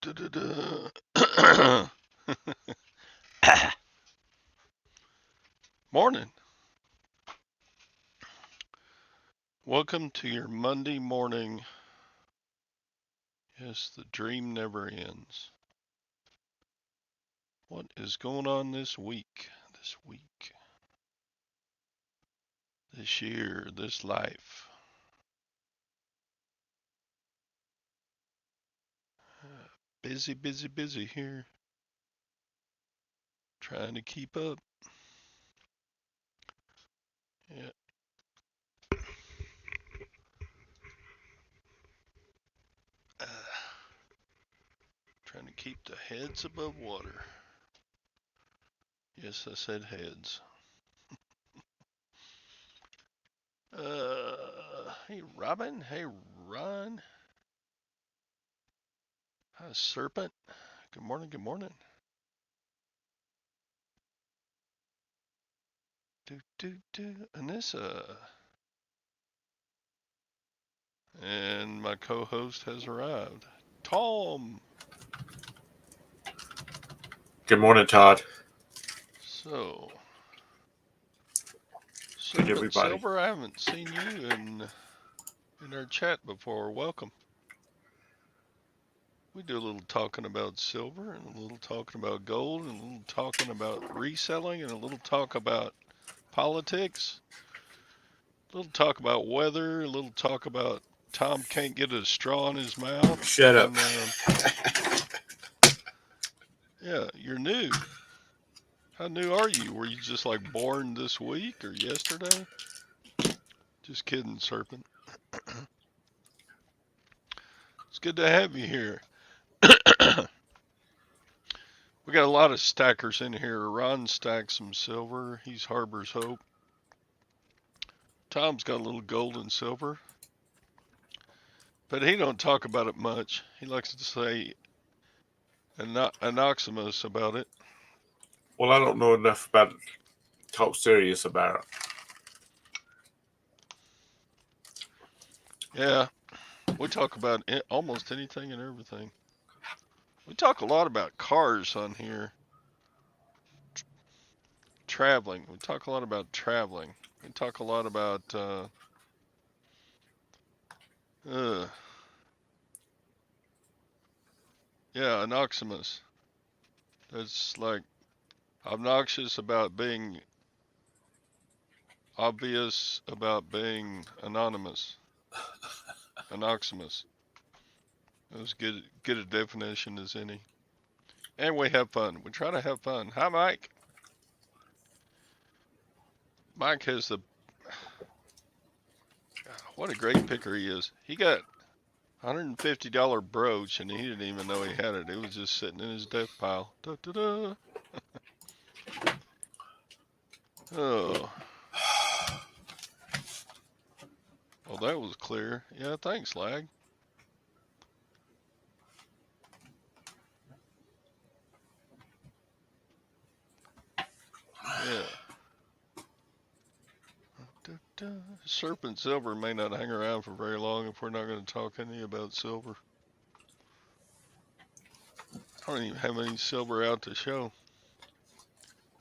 Da-da-da. Morning. Welcome to your Monday morning. Yes, the dream never ends. What is going on this week? This year, this life? Busy, busy, busy here. Trying to keep up. Yeah. Uh, Trying to keep the heads above water. Yes, I said heads. Hey, Robin. Hey, Ron. Hi, Serpent. Good morning, good morning. Anissa. And my co-host has arrived. Tom. Good morning, Todd. So, Good Serpent everybody. Silver, I haven't seen you in our chat before. Welcome. We do a little talking about silver and a little talking about gold and a little talking about reselling and a little talk about politics. A little talk about weather, a little talk about Tom can't get a straw in his mouth. Shut up. And yeah, you're new. How new are you? Were you just like born this week or yesterday? Just kidding, Serpent. It's good to have you here. We got a lot of stackers in here. Ron stacks some silver. He's Harbor's Hope. Tom's got a little gold and silver, but he don't talk about it much. He likes to say anoximus about it. Well, I don't know enough about it to talk serious about it. Yeah, we talk about almost anything and everything. We talk a lot about cars on here. Traveling. We talk a lot about traveling. We talk a lot about uh yeah, anoximus. That's like obnoxious about being obvious about being anonymous. Anoximus. That was good a definition as any. And we have fun. We try to have fun. Hi, Mike. Mike has what a great picker he is. He got $150 brooch and he didn't even know he had it. It was just sitting in his death pile. Da, da, da. Oh, well, that was clear. Yeah, thanks, Lag. Yeah. Da, da. Serpent Silver may not hang around for very long if we're not going to talk any about silver. I don't even have any silver out to show.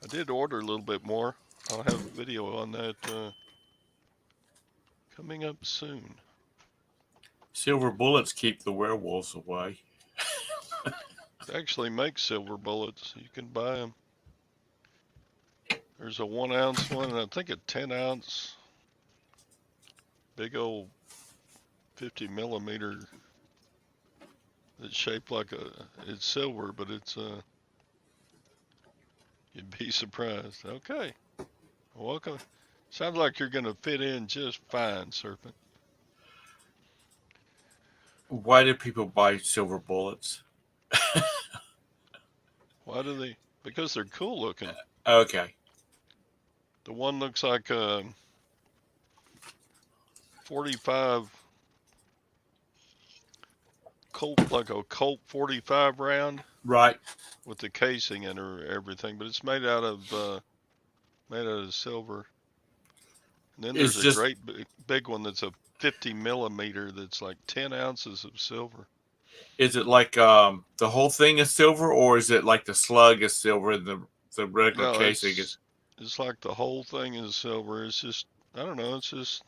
I did order a little bit more. I'll have a video on that coming up soon. Silver bullets keep the werewolves away. They actually make silver bullets. You can buy them. There's a 1 ounce one, and I think a 10 ounce, big old 50 millimeter that's shaped like it's silver, but it's you'd be surprised. Okay, welcome. Sounds like you're gonna fit in just fine, Serpent. Why do people buy silver bullets? Why do they? Because they're cool looking. Okay. The one looks like a 45 Colt, like a Colt 45 round Right. with the casing and everything, but it's made out of silver. And then It's there's a just great big one that's a 50 millimeter that's like 10 ounces of silver. Is it like the whole thing is silver, or is it like the slug is silver and the regular No, casing is? it's like the whole thing is silver. It's just I don't know. It's just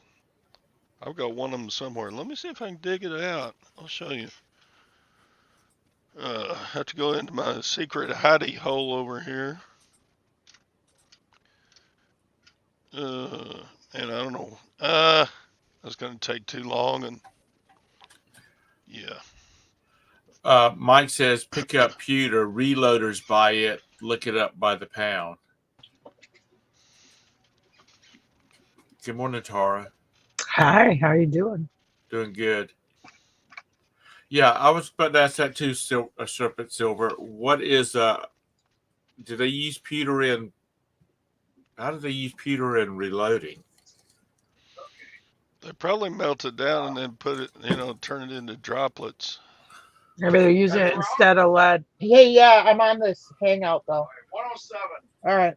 I've got one of them somewhere. Let me see if I can dig it out. I'll show you. I have to go into my secret hidey hole over here. And I don't know. That's gonna take too long, and yeah. Mike says pick up pewter. Reloaders buy it. Look it up by the pound. Good morning, Tara. Hi, how you doing? Doing good. Yeah, I was about to ask that too, Serpent Silver. What is do they use pewter in how do they use pewter in reloading? They probably melt it down and then put it, turn it into droplets. Maybe they're using it instead of lead. Hey, yeah, I'm on this hangout though. 107. All right.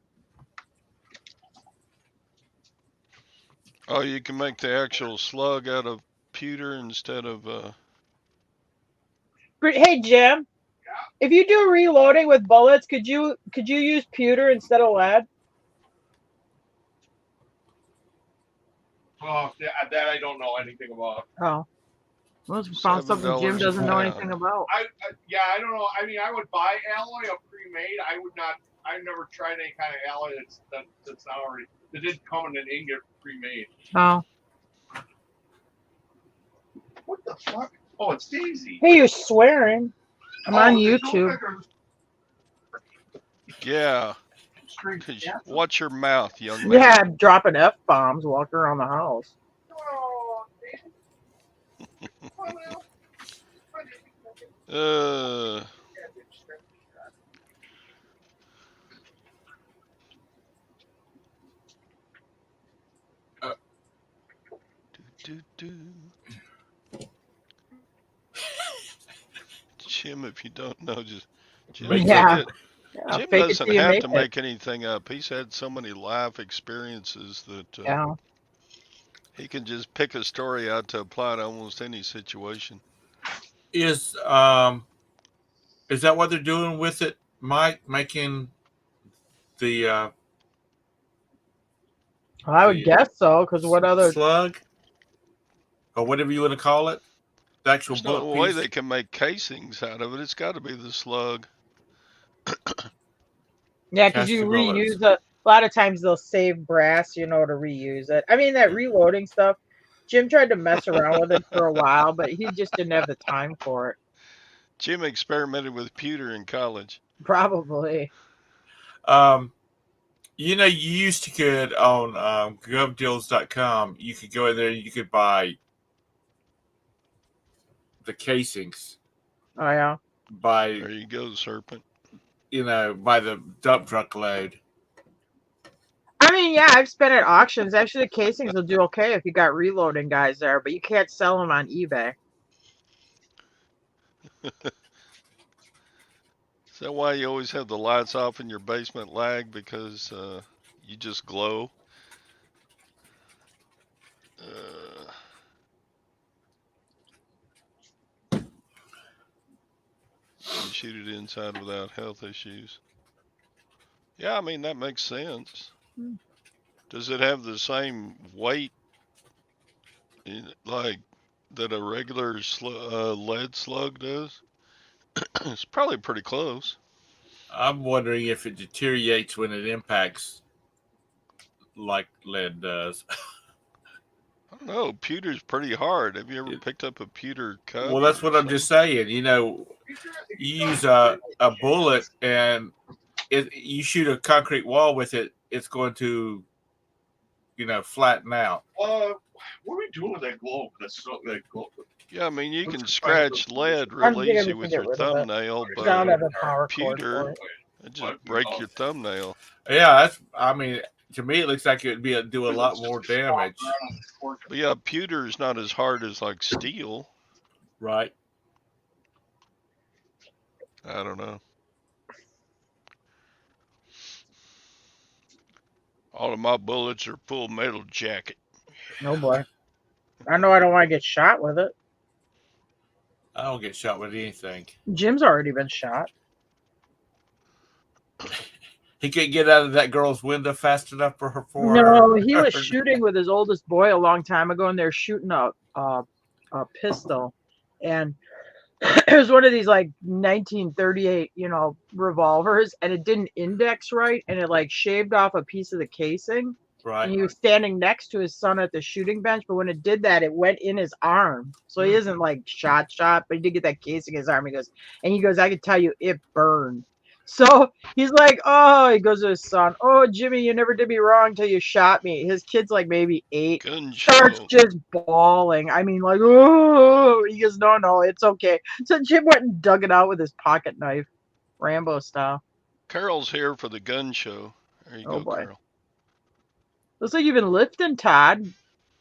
Oh, you can make the actual slug out of pewter instead of. Hey, Jim. If you do reloading with bullets, could you use pewter instead of lead? Oh, that I don't know anything about. Oh, well, found something Jim $7 a doesn't know pound. anything about. Yeah, I don't know. I mean, I would buy alloy of pre-made. I would not. I've never tried any kind of alloy that's not already. That didn't come in an ingot pre-made. Oh. What the fuck? Oh, it's Daisy. Hey, you're swearing. I'm on YouTube. Yeah. Watch your mouth, young man. Yeah, I'm dropping F-bombs walking around the house. uh. Do, do, do. Jim, if you don't know, just Jim, Yeah. Jim Fake it doesn't till you have make to it. make anything up. He's had so many life experiences that he can just pick a story out to apply to almost any situation. Is that what they're doing with it, Mike? Making the Well, I would guess so, because what other slug or whatever you want to call it, the actual There's no bullet way piece? they can make casings out of it. It's got to be the slug. Yeah, because Casting you bullets. reuse a lot of times they'll save brass, to reuse it. I mean, that reloading stuff, Jim tried to mess around with it for a while, but he just didn't have the time for it. Jim experimented with pewter in college. Probably. You used to could on govdeals.com, you could go in there and you could buy the casings Oh, yeah. by There you go, Serpent. by the dump truck load. I mean, yeah, I've spent at auctions. Actually, the casings will do okay if you got reloading guys there, but you can't sell them on eBay. Is that why you always have the lights off in your basement lag? Because you just glow? You shoot it inside without health issues. Yeah, I mean, that makes sense. Does it have the same weight like that a regular lead slug does? It's probably pretty close. I'm wondering if it deteriorates when it impacts like lead does. I don't know. Pewter's pretty hard. Have you ever picked up a pewter cup? Well, that's what I'm just saying. You use a bullet and you shoot a concrete wall with it, it's going to, flatten out. What are we doing with that globe? That globe. Yeah, I mean, you can scratch lead real easy with your thumbnail, but pewter, it just break your thumbnail. Yeah, to me, it looks like it would do a lot more damage. But yeah, pewter is not as hard as like steel. Right. I don't know. All of my bullets are full metal jacket. Oh boy. I know I don't want to get shot with it. I don't get shot with anything. Jim's already been shot. He couldn't get out of that girl's window fast enough for her. No, he was shooting with his oldest boy a long time ago, and they're shooting a pistol, and it was one of these like 1938, revolvers, and it didn't index right, and it like shaved off a piece of the casing. Right. And he was standing next to his son at the shooting bench, but when it did that, it went in his arm. So he isn't like shot, but he did get that casing in his arm. He goes, I can tell you it burned. So he's like, oh, he goes to his son, oh, Jimmy, you never did me wrong till you shot me. His kid's like maybe 8. Gun Starts show. just bawling. I mean, like, oh, he goes, no, it's okay. So Jim went and dug it out with his pocket knife, Rambo style. Carol's here for the gun show. There you Oh, go, boy. Carol. Looks like you've been lifting, Todd.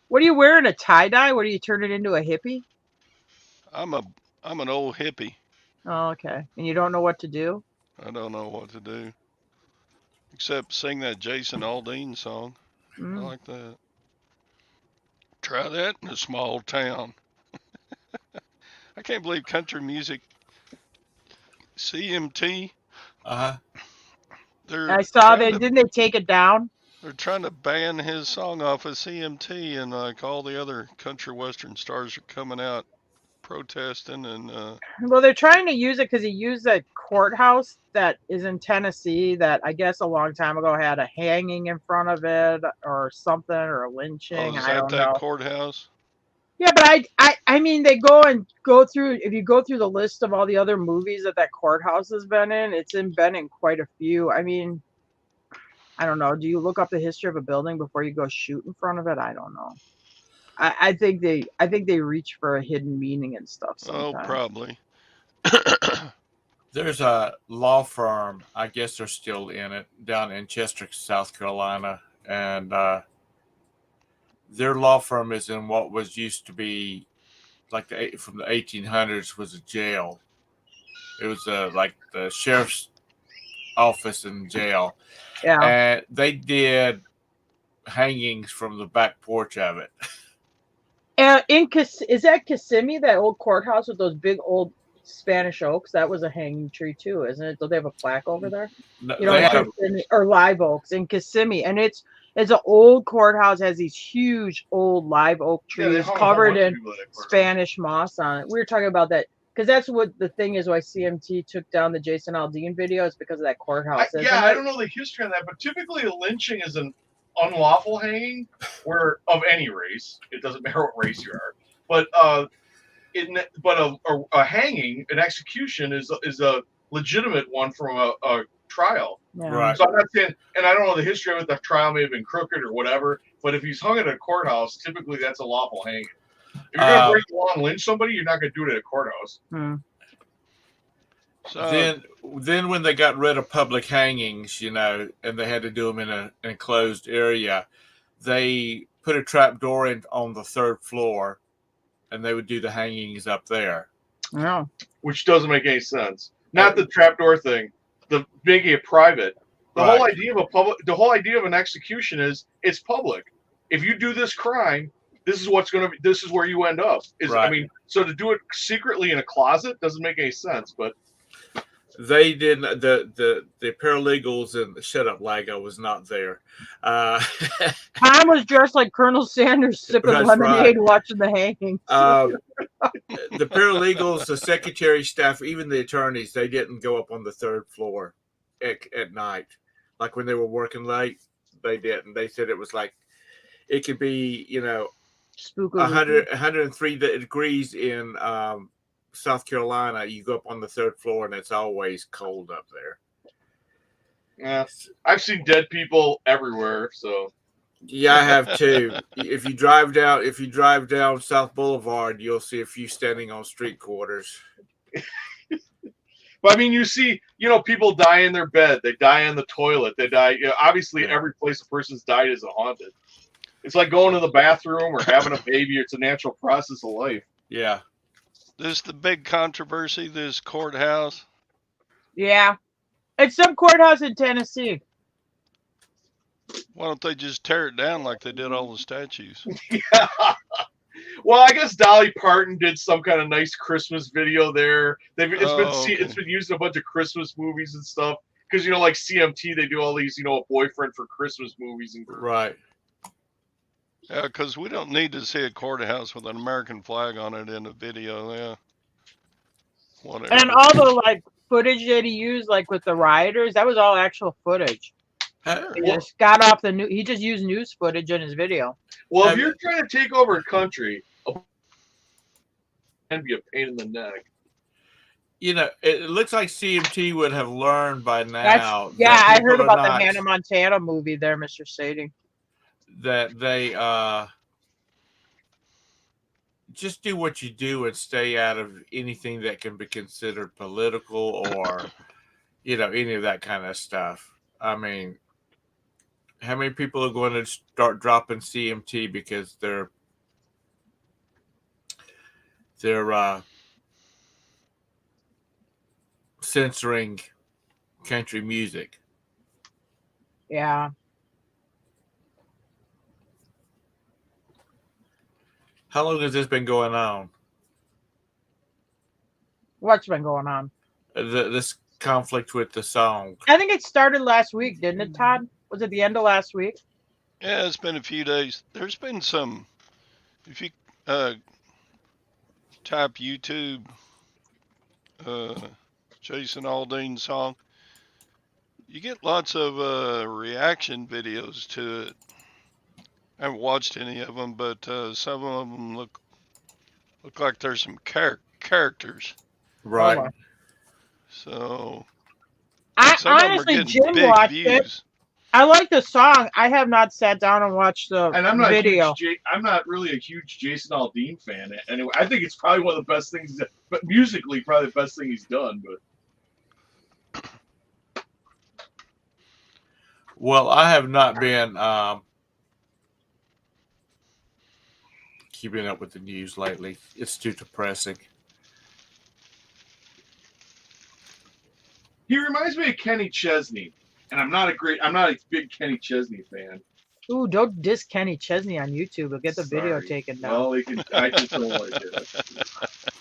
What are you wearing? A tie-dye? What are you turning into, a hippie? I'm an old hippie. Oh, okay. And you don't know what to do? I don't know what to do. Except sing that Jason Aldean song. I like that. Try that in a small town. I can't believe country music, CMT. Uh-huh. I saw that. Didn't they take it down? They're trying to ban his song off of CMT, and like all the other country western stars are coming out protesting. And well, they're trying to use it because he used a courthouse that is in Tennessee that I guess a long time ago had a hanging in front of it or something, or a lynching. is I don't know. courthouse? Yeah, but I mean, they go through. If you go through the list of all the other movies that courthouse has been in, been in quite a few. I mean, I don't know. Do you look up the history of a building before you go shoot in front of it? I don't know. I think they reach for a hidden meaning and stuff sometimes. Oh, probably. There's a law firm, I guess they're still in it, down in Chester, South Carolina, and their law firm is in what was used to be like from the 1800s was a jail. It was like the sheriff's office and jail. Yeah. And they did hangings from the back porch of it. Is that Kissimmee, that old courthouse with those big old Spanish oaks? That was a hanging tree too, isn't it? Don't they have a plaque over there? No, or live oaks in Kissimmee, and it's an old courthouse, has these huge old live oak trees covered in Spanish moss on it. We were talking about that because that's what the thing is. Why CMT took down the Jason Aldean video is because of that courthouse. I don't know the history on that, but typically a lynching is an unlawful hanging, where of any race, it doesn't matter what race you are, but a hanging, an execution is a legitimate one from a trial. Yeah. Right. So I'm not saying, and I don't know the history of it. The trial may have been crooked or whatever, but if he's hung at a courthouse, typically that's a lawful hanging. If you're gonna break the law and lynch somebody, you're not gonna do it at a courthouse. So then when they got rid of public hangings, and they had to do them in an enclosed area, they put a trap door on the 3rd floor, and they would do the hangings up there. Yeah. Which doesn't make any sense. Not the trapdoor thing. The making it private. The whole idea of an execution is it's public. If you do this crime, this is where you end up. I mean, so to do it secretly in a closet doesn't make any sense. But they didn't. The paralegals and shut up, Lago was not there. Tom was dressed like Colonel Sanders, sipping lemonade, watching the hangings. The paralegals, the secretary staff, even the attorneys, they didn't go up on the 3rd floor at night. Like when they were working late, they didn't. They said it was like it could be, 103 degrees in South Carolina. You go up on the 3rd floor and it's always cold up there. Yeah, I've seen dead people everywhere. So yeah, I have too. If you drive down South Boulevard, you'll see a few standing on street corners. But I mean, you see, people die in their bed. They die in the toilet. They die. Obviously, every place a person's died is a haunted. It's like going to the bathroom or having a baby. It's a natural process of life. Yeah. This is the big controversy, this courthouse. Yeah. It's some courthouse in Tennessee. Why don't they just tear it down like they did all the statues? Yeah. Well, I guess Dolly Parton did some kind of nice Christmas video there. Okay. It's been used in a bunch of Christmas movies and stuff. Because like CMT, they do all these a boyfriend for Christmas movies and Right. Yeah, because we don't need to see a courthouse with an American flag on it in a video. Yeah. Whatever. And all the like footage that he used, like with the rioters, that was all actual footage. Sure. He just got off the new. He just used news footage in his video. Well, if you're trying to take over a country, and be a pain in the neck. It looks like CMT would have learned by now. I heard about the Hannah Montana movie there, Mr. Sadie. That they just do what you do and stay out of anything that can be considered political or, any of that kind of stuff. I mean, how many people are going to start dropping CMT because they're censoring country music? Yeah. How long has this been going on? What's been going on? This conflict with the song. I think it started last week, didn't it, Todd? Was it the end of last week? Yeah, it's been a few days. There's been some. If you type YouTube, Jason Aldean song, you get lots of reaction videos to it. I haven't watched any of them, but some of them look like there's some characters. Right. Oh, So I honestly, Jim watched it. I like the song. I have not sat down and watched the video. I'm not really a huge Jason Aldean fan. Anyway, I think it's probably one of the best things. But musically, probably the best thing he's done. But well, I have not been keeping up with the news lately. It's too depressing. He reminds me of Kenny Chesney, and I'm not a big Kenny Chesney fan. Ooh, don't diss Kenny Chesney on YouTube. We'll get the video taken down. Well, I just don't like it.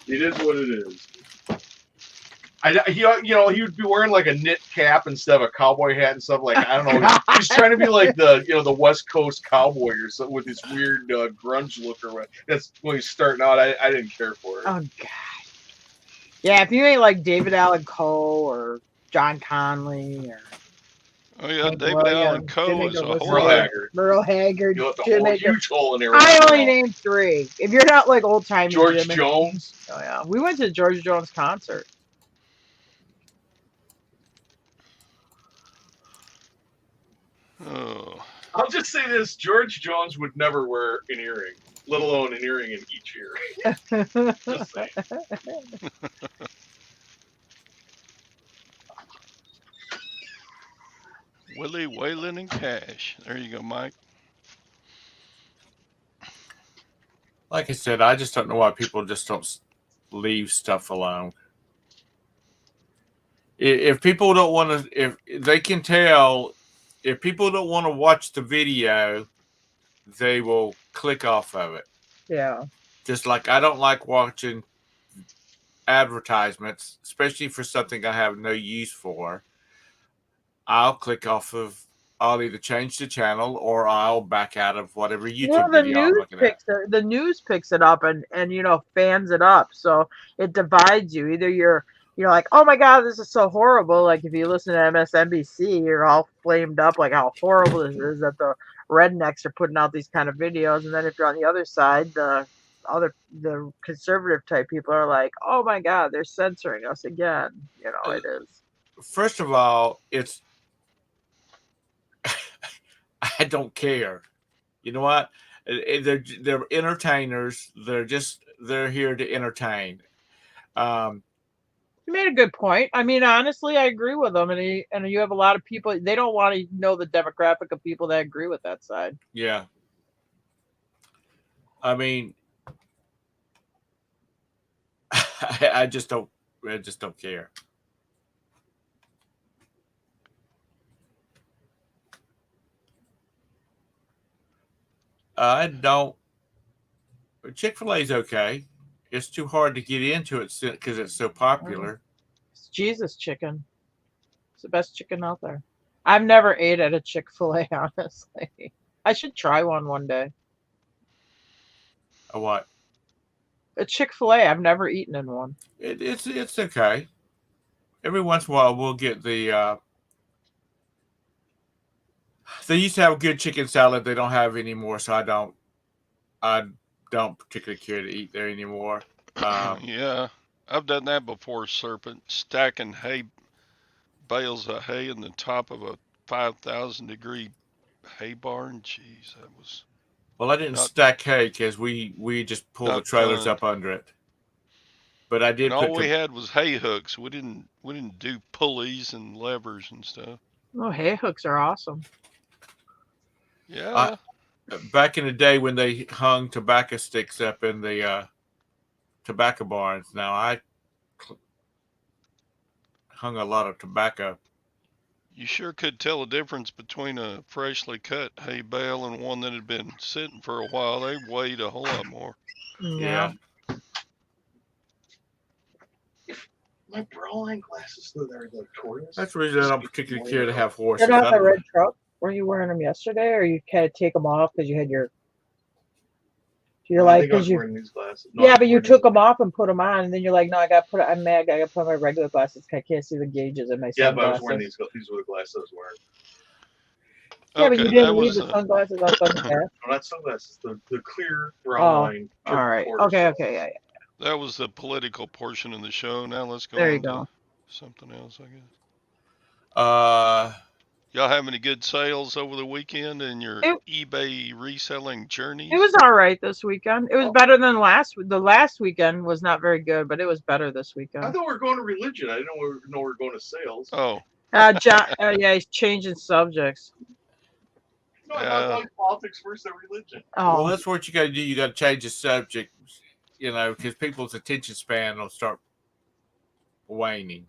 It is what it is. He would be wearing like a knit cap instead of a cowboy hat and stuff. Like, I don't know. He's trying to be like the West Coast cowboy or something with this weird grunge look or what. That's when he's starting out. I didn't care for it. Oh God. Yeah, if you ain't like David Allan Coe or John Conley or. Oh yeah, David Allan Coe is a whole Merle Haggard. Huge hole in there. I only named 3. If you're not like old timey, George Jones. Oh yeah, we went to George Jones concert. Oh. I'll just say this: George Jones would never wear an earring, let alone an earring in each ear. Just saying. Willie, Waylon, and Cash. There you go, Mike. Like I said, I just don't know why people just don't leave stuff alone. If people don't want to, if they can tell, if people don't want to watch the video, they will click off of it. Yeah. Just like I don't like watching advertisements, especially for something I have no use for. I'll click off of. I'll either change the channel or I'll back out of whatever YouTube video I'm looking at. The news picks it up and fans it up, so it divides you. Either you're like, oh my God, this is so horrible. Like if you listen to MSNBC, you're all flamed up like how horrible this is that the rednecks are putting out these kind of videos, and then if you're on the other side, the conservative type people are like, oh my God, they're censoring us again. It is. First of all, it's I don't care. You know what? They're entertainers. They're here to entertain. You made a good point. I mean, honestly, I agree with them. And you have a lot of people. They don't want to know the demographic of people that agree with that side. Yeah. I mean, I just don't care. I don't But Chick-fil-A's okay. It's too hard to get into it because it's so popular. It's Jesus chicken. It's the best chicken out there. I've never ate at a Chick-fil-A, honestly. I should try one day. A what? A Chick-fil-A, I've never eaten in one. It's okay. Every once in a while, we'll get the. They used to have a good chicken salad. They don't have anymore, so I don't particularly care to eat there anymore. Yeah, I've done that before, Serpent. Stacking bales of hay in the top of a 5,000-degree hay barn. Jeez, that was Well, I didn't not stack hay because we just pulled the not trailers fun. up under it. But I did And all put. we had was hay hooks. We didn't do pulleys and levers and stuff. Oh, hay hooks are awesome. Yeah, Back in the day when they hung tobacco sticks up in the tobacco barns. Now I hung a lot of tobacco. you sure could tell a difference between a freshly cut hay bale and one that had been sitting for a while. They weighed a whole lot more. Yeah. My Broline glasses, though, they're like tortoise. That's the reason I don't particularly care to have horses. They're not I the don't- red truck. Were you wearing them yesterday, or you kind of take them off because you had your? You're I like, think I was because you. wearing these glasses. No, I Yeah, was but you wearing took these them off and put them on, and then you're like, no, I got to put. I'm mad. I got to put on my regular glasses. 'Cause I can't see the gauges in my Yeah, sunglasses. but I was wearing these. These were the glasses I was wearing. Yeah, but Okay, you that didn't leave was the sunglasses outside the car. No, not sunglasses. The clear brown line. All right. tortoise. Okay. Yeah. that was the political portion of the show. Now let's go There you on go. to something else, I guess. Y'all have any good sales over the weekend in your eBay reselling journeys? It was all right this weekend. It was better than the last weekend was not very good, but it was better this I weekend. thought we were going to religion. I didn't know we were going to sales. Oh, John, yeah, he's changing subjects. No, I thought like politics versus religion. Oh, Well, that's what you got to do. You got to change the subject, because people's attention span will start waning.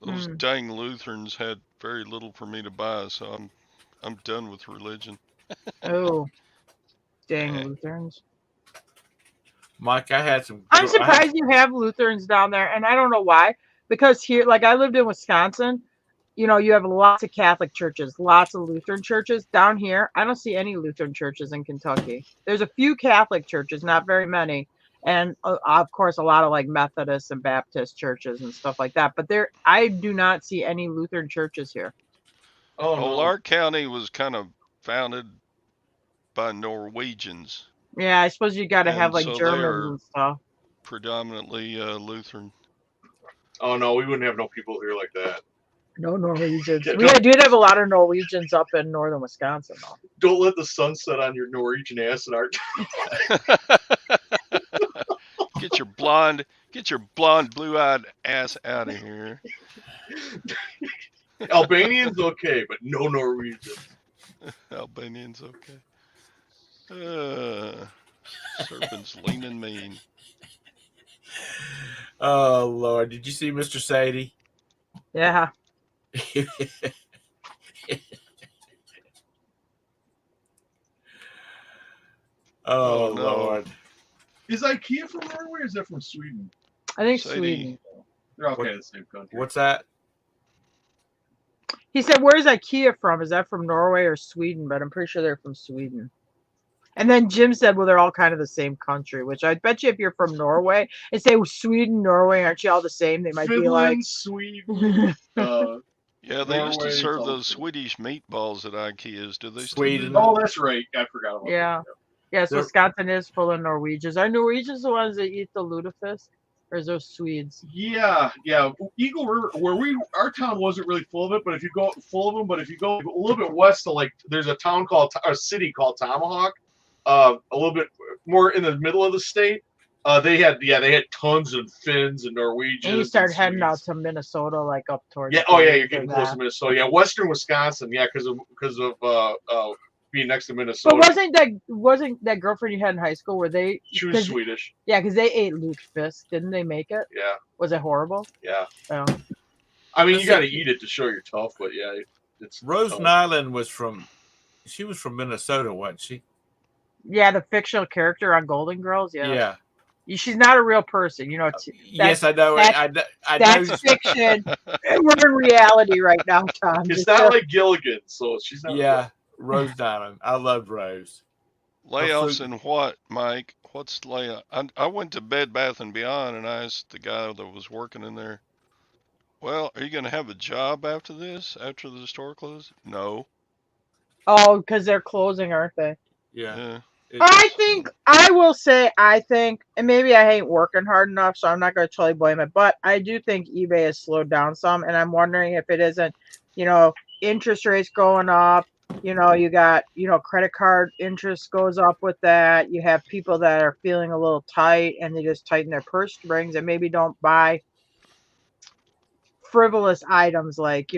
those dang Lutherans had very little for me to buy, so I'm done with religion. oh, dang Yeah. Lutherans. Mike, I had some. I'm surprised you have Lutherans down there, and I don't know why. Because here, like I lived in Wisconsin, you have lots of Catholic churches, lots of Lutheran churches. Down here, I don't see any Lutheran churches in Kentucky. There's a few Catholic churches, not very many, and of course, a lot of like Methodist and Baptist churches and stuff like that. But I do not see any Lutheran churches here. Oh, Well, no. our county was kind of founded by Norwegians, Yeah, I suppose you got to have And like so they Germans are- and stuff. predominantly Lutheran. Oh, no, we wouldn't have no people here like that. No Norwegians. Yeah, We did have a lot of Norwegians up in northern Wisconsin, though. Don't let the sun set on your Norwegian ass and art. Get your blonde, blue-eyed ass out of here. Albanians, okay, but no Norwegians. Albanians, okay. Serpent's lean and mean. Oh Lord, did you see Mr. Sadie? Yeah. Oh no. Lord. Is IKEA from Norway or is that from Sweden? I think Sadie. Sweden. They're okay, the same country. What's that? He said, where's IKEA from? Is that from Norway or Sweden? But I'm pretty sure they're from Sweden. And then Jim said, well, they're all kind of the same country, which I bet you if you're from Norway and say, well, Sweden, Norway, aren't you all the same? They might be like. Finland, Sweden. Yeah, they used to Norway, serve it's those awesome. Swedish meatballs at IKEA's. Do they still Sweden. do that? Oh, that's right. I forgot about Yeah. that. Yes, They're- Wisconsin is full of Norwegians. Are Norwegians the ones that eat the lutefisk? Or is those Swedes? Yeah. Eagle River, our town wasn't really full of it, but if you go a little bit west of there's a town a city called Tomahawk, a little bit more in the middle of the state. They had tons of Finns and Norwegians. And you start and heading out Swedes. to Minnesota, like up towards. Yeah. Oh yeah, you're Duluth getting and close that. to Minnesota. Yeah, western Wisconsin. Yeah, because of being next to Minnesota. But wasn't that girlfriend you had in high school? Were they? She was Swedish. Yeah, because they ate lutefisk. Didn't they make it? Yeah. Was it horrible? Yeah. Oh. I mean, you got to eat it to show you're tough, but yeah, it's Rose tough. Nyland was from Minnesota, wasn't she? Yeah, the fictional character on Golden Girls. Yeah, Yeah. she's not a real person. You know, Yes, I know. that's I that's know. fiction. We're in reality right now, Tom. It's Just not like Gilligan, so she's not. Yeah, Rose Diamond. I love Rose. Her Layoffs food. in what, Mike? What's layoff? I went to Bed Bath and Beyond and I asked the guy that was working in there, well, are you going to have a job after this, after the store closes? No. oh, because they're closing, aren't they? Yeah. Yeah. I think I will say I think, and maybe I ain't working hard enough, so I'm not going to totally blame it. But I do think eBay has slowed down some, and I'm wondering if it isn't, you know, interest rates going up. You know, you got, credit card interest goes up with that. You have people that are feeling a little tight, and they just tighten their purse strings and maybe don't buy frivolous items like,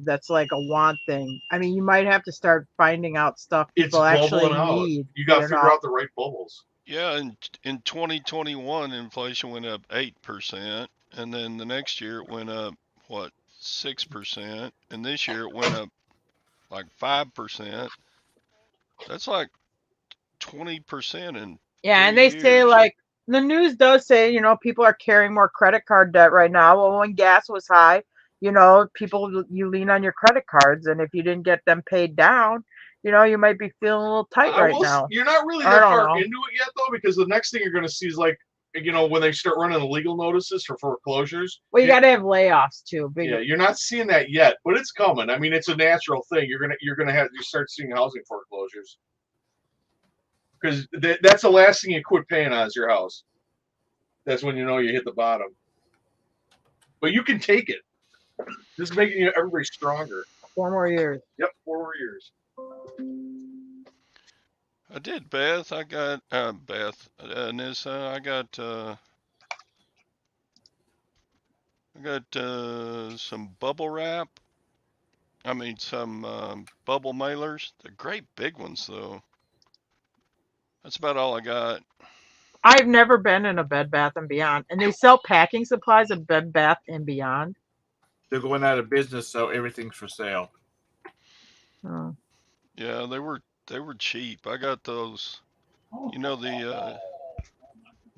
that's like a want thing. I mean, you might have to start finding out stuff It's people actually bubbling out. need. You got to figure out the right bubbles. Yeah, in 2021, inflation went up 8%, and then the next year it went up, what, 6%, and this year it went up like 5%. That's like 20% in Yeah, and 3 they say years. like the news does say, people are carrying more credit card debt right now. Well, when gas was high, people you lean on your credit cards, and if you didn't get them paid down, you might be feeling a little tight right now. You're not really I that don't far know. into it yet, though, because the next thing you're going to see is like, when they start running the legal notices for foreclosures. Well, you got to have layoffs too. Yeah, you're not seeing that yet, but it's coming. I mean, it's a natural thing. You start seeing housing foreclosures because that's the last thing you quit paying on is your house. That's when you know you hit the bottom. But you can take it. This is making everybody stronger. 4 more years. Yep, 4 more years. I did, Beth. I got Nissa. I got some bubble wrap. I mean, some bubble mailers. They're great big ones, though. That's about all I got. I've never been in a Bed Bath and Beyond, and they sell packing supplies at Bed Bath and Beyond. They're going out of business, so everything's for sale. Oh. Yeah, they were cheap. I got those. You know the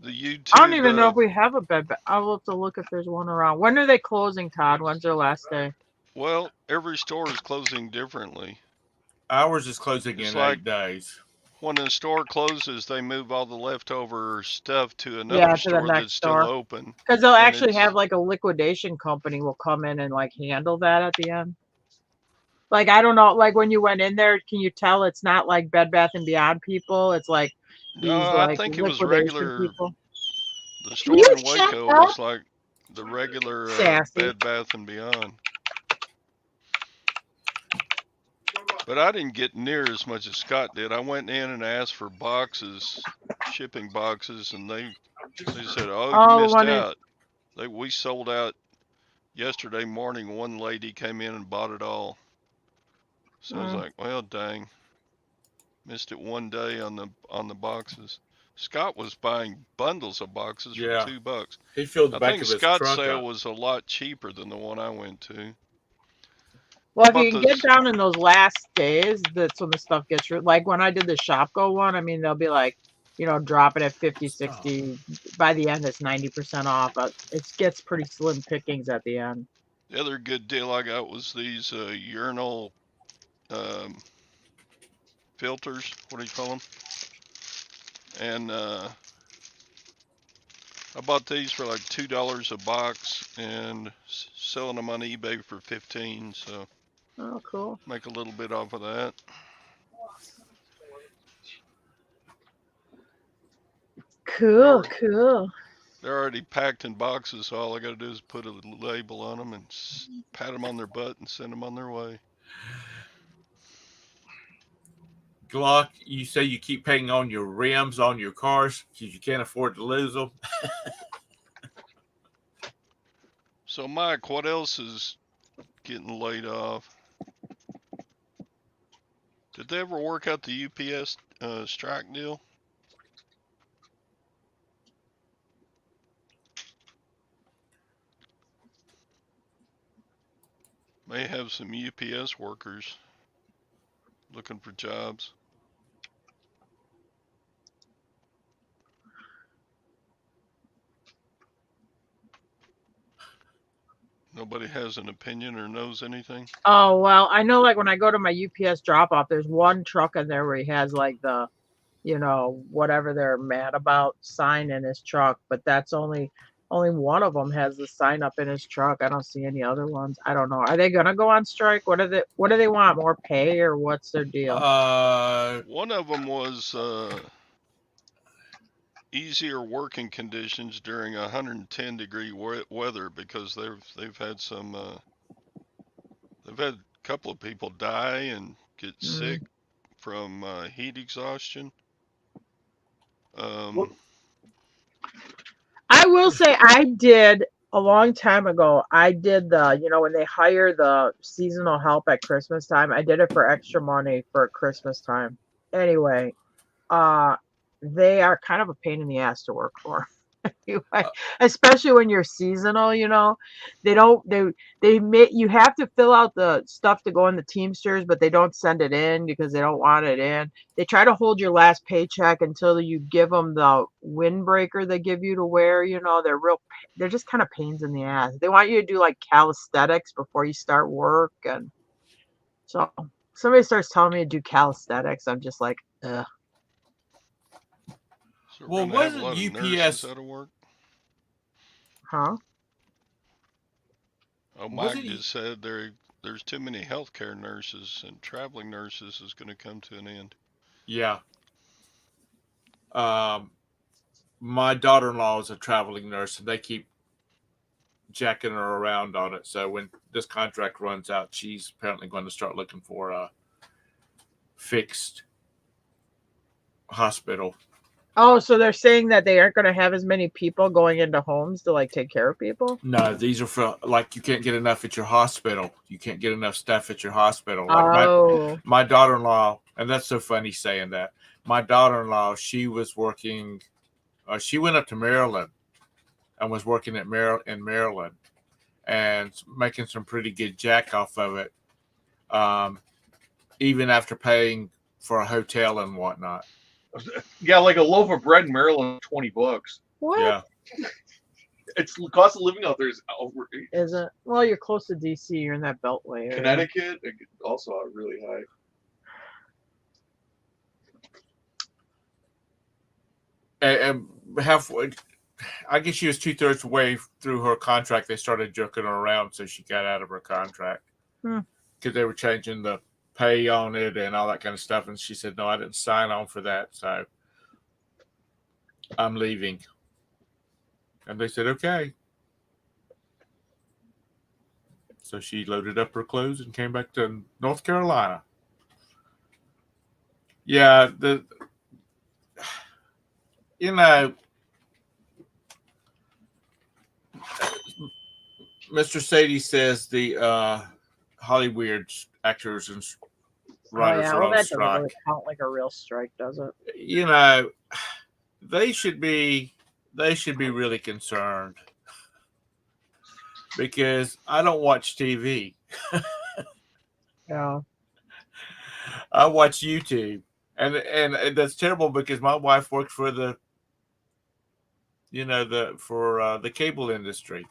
YouTube. I don't even know if we have a Bed Bath. I'll have to look if there's one around. When are they closing, Todd? When's their last day? Well, every store is closing differently. Ours is closing It's in like 8 days. when a store closes, they move all the leftover stuff to another to the store next that's still store. open. Because they'll And actually have like a liquidation company will come in and like handle that at the end. Like, I don't know, like when you went in there, can you tell it's not like Bed Bath and Beyond people? It's like these No, I like think it was liquidation regular. people. The Can store you in shut Waco up? was like the regular Sassy. Bed Bath and Beyond. But I didn't get near as much as Scott did. I went in and asked for boxes, shipping boxes, and they said, "Oh, you Oh, missed one is out." We sold out yesterday morning. One lady came in and bought it all. So I was like, "Well, dang, missed it one day on the boxes." Scott was buying bundles of boxes for Yeah. $2. He filled the I back think of his Scott's truck sale up. was a lot cheaper than the one I went to. Well, if About you can get down in those last days, that's when the stuff gets like when I did the Shopko one. I mean, they'll be like, drop it at 50, 60. By the end, it's 90% off. But it gets pretty slim pickings at the end. The other good deal I got was these urinal filters. What do you call them? And I bought these for like $2 a box and selling them on eBay for 15. So Oh, cool. make a little bit off of that. Cool, cool. They're already packed in boxes, so all I got to do is put a label on them and pat them on their butt and send them on their way. Glock, you say you keep paying on your rims on your cars because you can't afford to lose them. So, Mike, what else is getting laid off? Did they ever work out the UPS strike deal? May have some UPS workers looking for jobs. Nobody has an opinion or knows anything. Oh, well, I know like when I go to my UPS drop off, there's one truck in there where he has like the, whatever they're mad about sign in his truck, but that's only one of them has the sign up in his truck. I don't see any other ones. I don't know. Are they gonna go on strike? What do they want? More pay or what's their deal? One of them was easier working conditions during 110-degree weather because they've had they've had a couple of people die and get sick from heat exhaustion. I will say I did a long time ago. I did when they hire the seasonal help at Christmas time, I did it for extra money for Christmas time. Anyway, they are kind of a pain in the ass to work for. Anyway, especially when you're seasonal, they don't you have to fill out the stuff to go in the Teamsters, but they don't send it in because they don't want it in. They try to hold your last paycheck until you give them the windbreaker they give you to wear. They're just kind of pains in the ass. They want you to do like calisthenics before you start work, and so somebody starts telling me to do calisthenics, I'm just like, ugh. So Well, we're gonna have a wasn't lot of nurses UPS? out of work. Huh? Oh, Mike Wasn't just said there's too many healthcare nurses and traveling nurses is going to come to an end. Yeah. My daughter-in-law is a traveling nurse, and they keep jacking her around on it. So when this contract runs out, she's apparently going to start looking for a fixed hospital. Oh, so they're saying that they aren't going to have as many people going into homes to like take care of people? No, these are for like you can't get enough at your hospital. You can't get enough staff at your hospital. Like Oh. my daughter-in-law, and that's so funny saying that. My daughter-in-law, she was working. She went up to Maryland and was working in Maryland and making some pretty good jack off of it, even after paying for a hotel and whatnot. Yeah, like a loaf of bread in Maryland, $20. What? Yeah. It's the cost of living out there is outrageous. Is it? Well, you're close to DC. You're in that beltway area. Connecticut also really high. And halfway, I guess she was 2/3 way through her contract. They started joking her around, so she got out of her contract because they were changing the pay on it and all that kind of stuff. And she said, "No, I didn't sign on for that, so I'm leaving." And they said, "Okay." So she loaded up her clothes and came back to North Carolina. Yeah, Mr. Sadie says the Hollywood actors and writers are well, on that doesn't strike. really count like a real strike, does it? They should be really concerned because I don't watch TV. Yeah. I watch YouTube, and that's terrible because my wife worked for the the cable industry.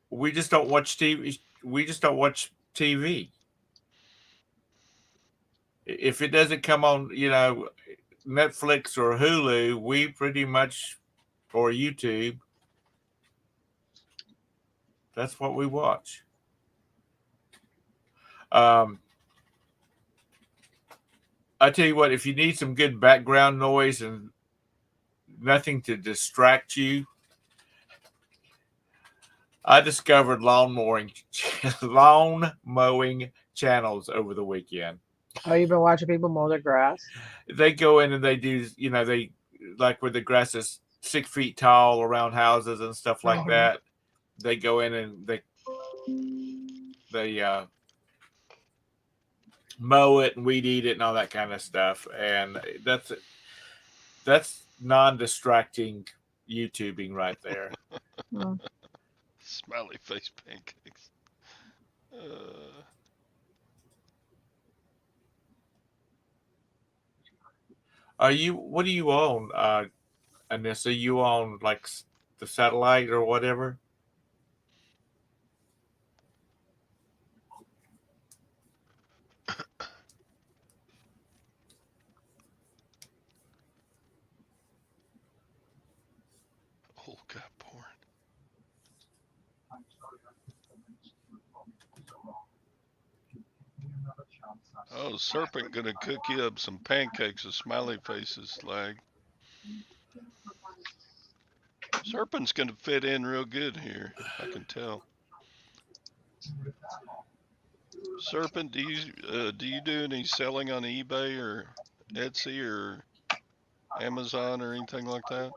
We just don't watch TV. We just don't watch TV. If it doesn't come on, Netflix or Hulu, we pretty much, or YouTube, that's what we watch. I tell you what, if you need some good background noise and nothing to distract you, I discovered lawn mowing channels over the weekend. Oh, you've been watching people mow their grass? They go in and they do, they like where the grass is 6 feet tall around houses and stuff like that. They go in and they mow it and weed eat it and all that kind of stuff. And that's non-distracting YouTubing right there. Smiley face pancakes. What do you own, Anissa? You own like the satellite or whatever. Oh, God, porn. Oh, Serpent gonna cook you up some pancakes with smiley faces, Slag. Serpent's gonna fit in real good here. I can tell. Serpent, do you do any selling on eBay or Etsy or Amazon or anything like that?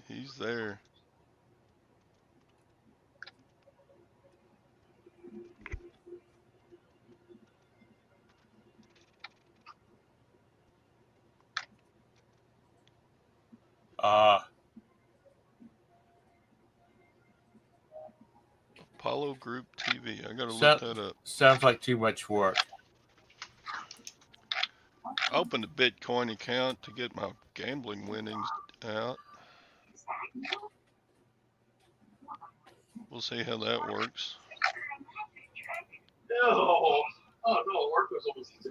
He's there. Apollo Group TV. I gotta look that up. Sounds like too much work. I opened a Bitcoin account to get my gambling winnings out. We'll see how that works. No. Oh no, work was almost easy.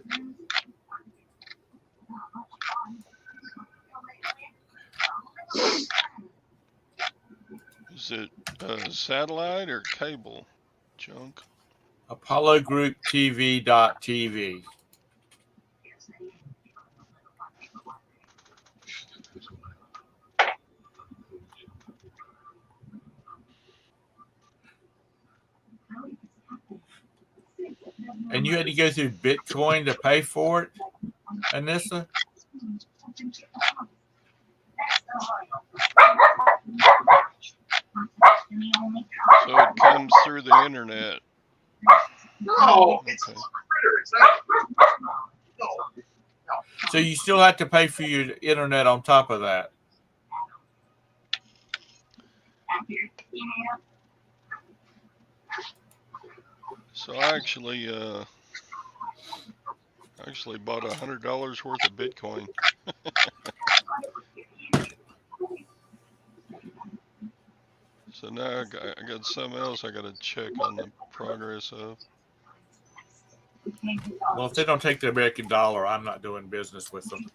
Is it satellite or cable? Junk. Apollo Group TV.tv. And you had to go through Bitcoin to pay for it, Anissa? So it comes through the internet. No, Okay. it's a critter. Exactly. No. So you still have to pay for your internet on top of that. So I actually bought $100 worth of Bitcoin. So now I got something else I got to check on the progress of. Well, if they don't take the American dollar, I'm not doing business with them.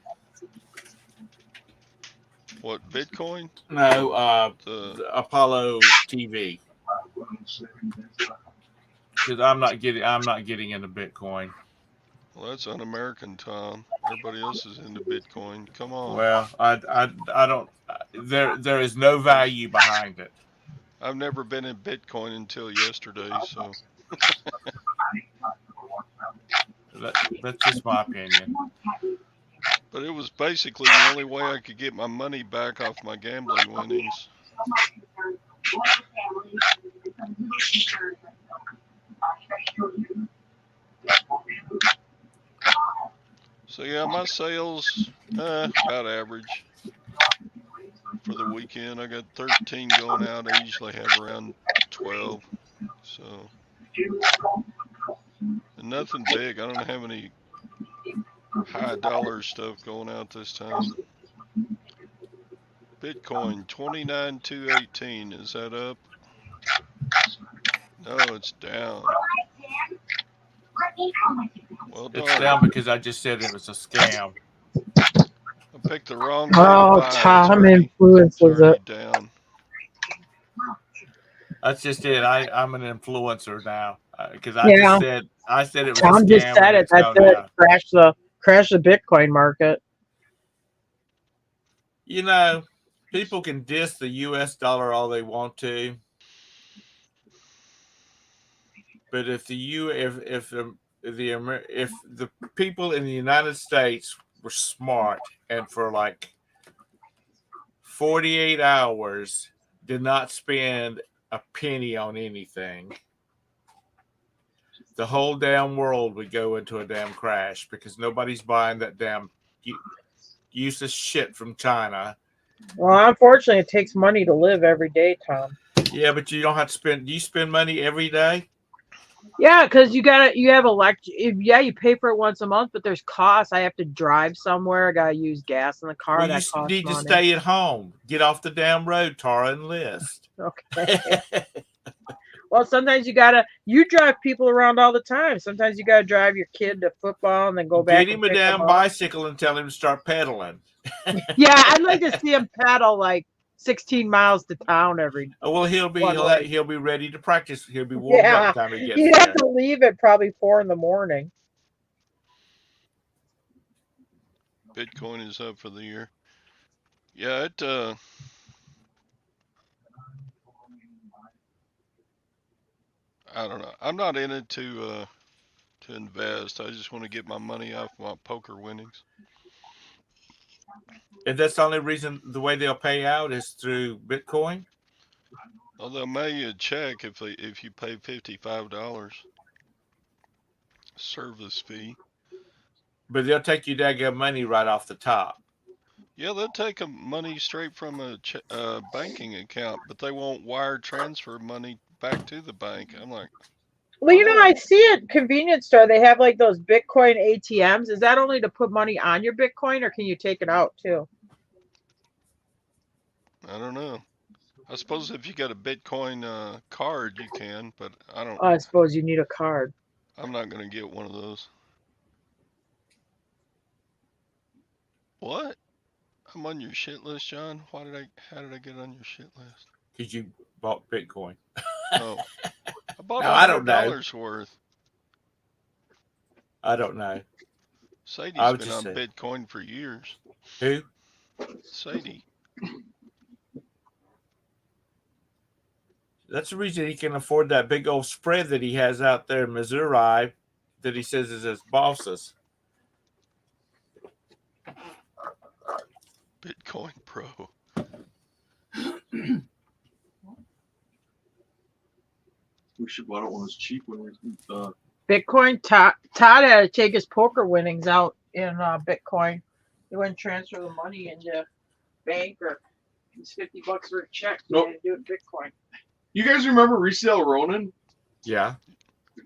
What, Bitcoin? No, The Apollo TV. Because I'm not getting into Bitcoin. well, that's un-American, Tom. Everybody else is into Bitcoin. Come on. Well, I don't. There is no value behind it. I've never been in Bitcoin until yesterday, so That's just my opinion. but it was basically the only way I could get my money back off my gambling winnings. So yeah, my sales about average for the weekend. I got 13 going out. I usually have around 12. So and nothing big. I don't have any high dollar stuff going out this time. Bitcoin 29,218. Is that up? No, it's down. Well done. It's down because I just said it was a scam. I picked the wrong day to Oh, buy. Tom influences it. Down. That's just it. I'm an influencer now because Yeah. I said it was Tom a scam. just said it. That's it. Crash the Bitcoin market. You know, people can diss the U.S. dollar all they want to, but if the people in the United States were smart and for like 48 hours did not spend a penny on anything, the whole damn world would go into a damn crash because nobody's buying that damn useless shit from China. Well, unfortunately, it takes money to live every day, Tom. Yeah, but you don't have to spend. Do you spend money every day? Yeah, because you have yeah, you pay for it once a month, but there's costs. I have to drive somewhere. I gotta use gas in the car. Well, you That costs need to money. stay at home. Get off the damn road, Tara, and list. Okay. Well, sometimes you drive people around all the time. Sometimes you gotta drive your kid to football and then go back Get and him a pick them damn up. bicycle and tell him to start pedaling. Yeah, I'd like to see him paddle like 16 miles to town every Well, one way. he'll be ready to practice. He'll be warmed up Yeah, by the time he gets you'd have there. to leave at probably 4 in the morning. Bitcoin is up for the year. Yeah, I don't know. I'm not in it to invest. I just want to get my money off my poker winnings. And that's the only reason the way they'll pay out is through Bitcoin. Well, they'll mail you a check if you pay $55 service fee. But they'll take you that money right off the top. Yeah, they'll take money straight from a banking account, but they won't wire transfer money back to the bank. I'm like, Well, why not? I see at convenience store they have like those Bitcoin ATMs. Is that only to put money on your Bitcoin, or can you take it out too? I don't know. I suppose if you got a Bitcoin card, you can, but I don't. Oh, I suppose you need a card. I'm not gonna get one of those. What? I'm on your shit list, John. How did I get on your shit list? Because you bought Bitcoin. Oh, I bought No, I don't know. $100 worth. I don't know. Sadie's been on saying. Bitcoin for years. Who? Sadie. That's the reason he can afford that big old spread that he has out there in Missouri that he says is his boss's. Bitcoin Pro. We should buy one that's cheap when we. Bitcoin. Todd had to take his poker winnings out in Bitcoin. He wouldn't transfer the money into bank or it's $50 for a check. He Nope. had to do it in Bitcoin. You guys remember Resale Ronin? Yeah.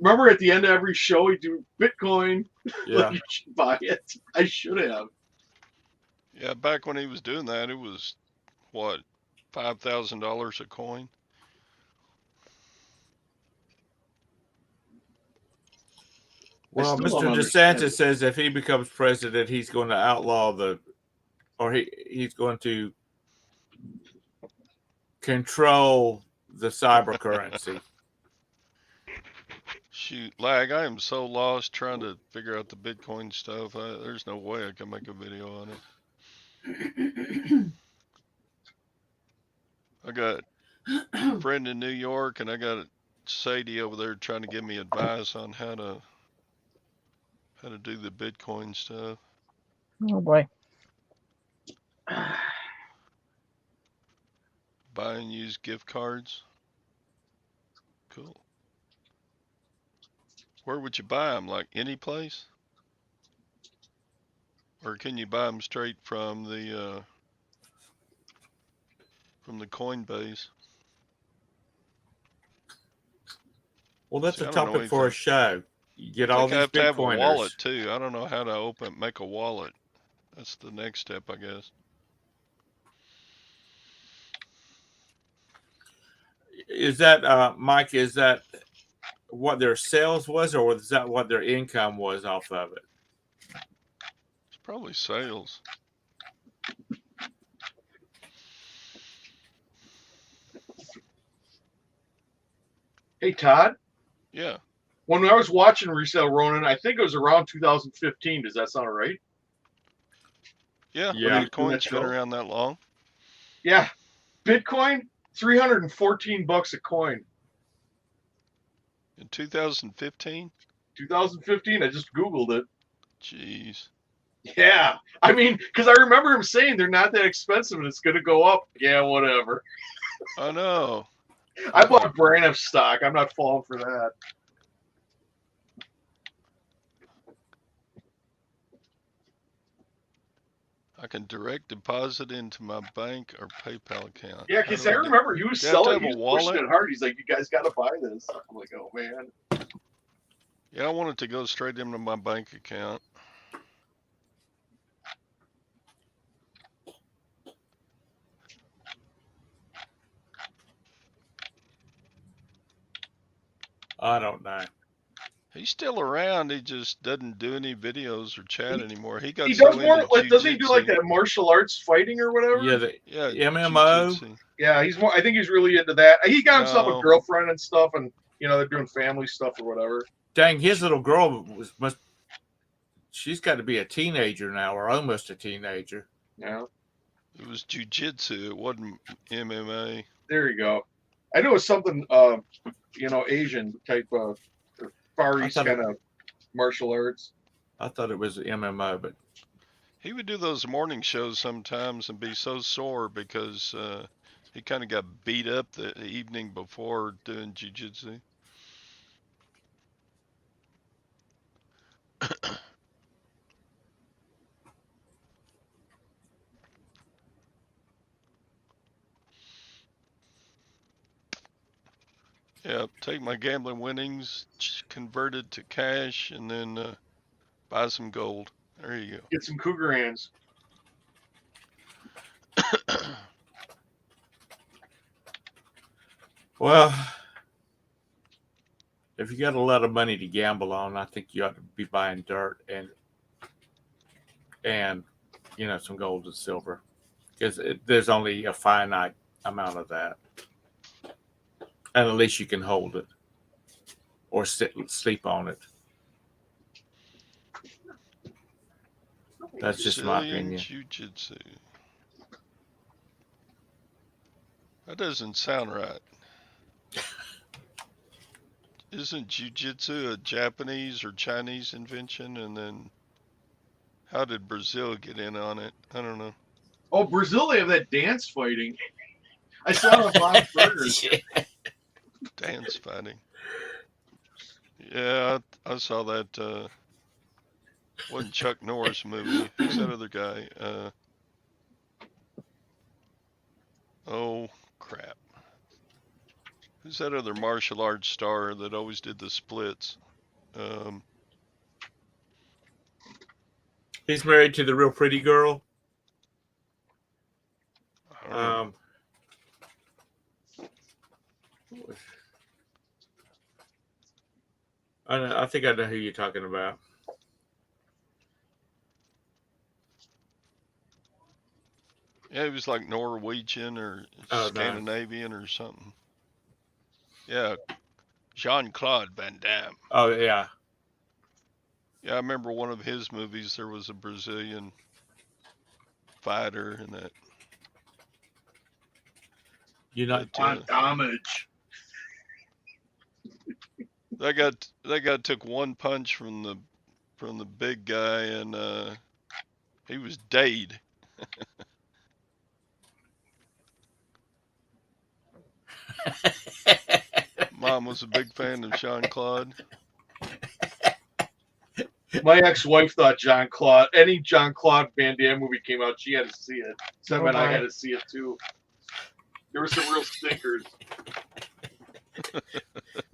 Remember at the end of every show, he'd do Bitcoin. Yeah. You should buy it. I should have. Yeah, back when he was doing that, it was what, $5,000 a coin. Well, I still Mr. don't understand DeSantis it. says if he becomes president, he's going to outlaw he's going to control the cyber currency. Shoot, lag, I am so lost trying to figure out the Bitcoin stuff. There's no way I can make a video on it. I got a friend in New York, and I got Sadie over there trying to give me advice on how to do the Bitcoin stuff. Oh boy. Buy and use gift cards. Cool. Where would you buy them? Like any place? Or can you buy them straight from the Coinbase? Well, that's See, a I don't know topic for a anything. show. You get I all think I these have to have a wallet Bitcoiners. too. I don't know how to make a wallet. That's the next step, I guess. Is that Mike? Is that what their sales was, or is that what their income was off of it? It's probably sales. Hey, Todd. Yeah. When I was watching Resale Ronin, I think it was around 2015. Does that sound right? Yeah. Yeah. Bitcoin's been around that long. Yeah. Bitcoin, $314 a coin. In 2015? 2015. I just Googled it. Jeez. Yeah. I mean, because I remember him saying they're not that expensive and it's going to go up. Yeah, whatever. I know. I bought Braniff stock. I'm not falling for that. I can direct deposit into my bank or PayPal account. Yeah, because I remember he was Do you have to selling. have He a was pushing wallet? it hard. He's like, "You guys got to buy this." I'm like, "Oh man." Yeah, I want it to go straight into my bank account. I don't know. He's still around. He just doesn't do any videos or chat anymore. He got He so does more. into Like, doesn't he do like jujitsu. that martial arts fighting or whatever? Yeah, the Yeah, MMO. jujitsu. Yeah, he's more. I think he's really into that. He got himself a No. girlfriend and stuff, and they're doing family stuff or whatever. Dang, his little girl she's got to be a teenager now, or almost a teenager. Yeah, It was jujitsu. It wasn't MMA. there you go. I know it's something, Asian type of Far I East thought kind of martial arts. I thought it was MMO, but He would do those morning shows sometimes and be so sore because he kind of got beat up the evening before doing jujitsu. Yeah, take my gambling winnings, convert it to cash, and then buy some gold. There you Get some cougar hands. go. well, if you got a lot of money to gamble on, I think you ought to be buying dirt and some gold and silver, because there's only a finite amount of that, and at least you can hold it or sleep on it. That's just my Brazilian opinion. Jiu-Jitsu. That doesn't sound right. Isn't Jiu-Jitsu a Japanese or Chinese invention? And then how did Brazil get in on it? I don't know. Oh, Brazil, they have that dance fighting. I saw it on Bob's Burgers. Dance fighting. Yeah, I saw that. Wasn't Chuck Norris movie. Who's that other guy? Oh, crap. Who's that other martial arts star that always did the splits? He's married to the real pretty girl. I don't know. I think I know who you're talking about. Yeah, he was like Norwegian or Scandinavian or something. Yeah, Jean-Claude Van Damme. Oh, yeah. Yeah, I remember one of his movies. There was a Brazilian fighter in that. You're not On damage. That guy took one punch from the big guy, and he was dead. Mom was a big fan of Jean-Claude. My ex-wife thought any Jean-Claude Van Damme movie came out, she had to see it. So I had to see it too. There were some real stinkers.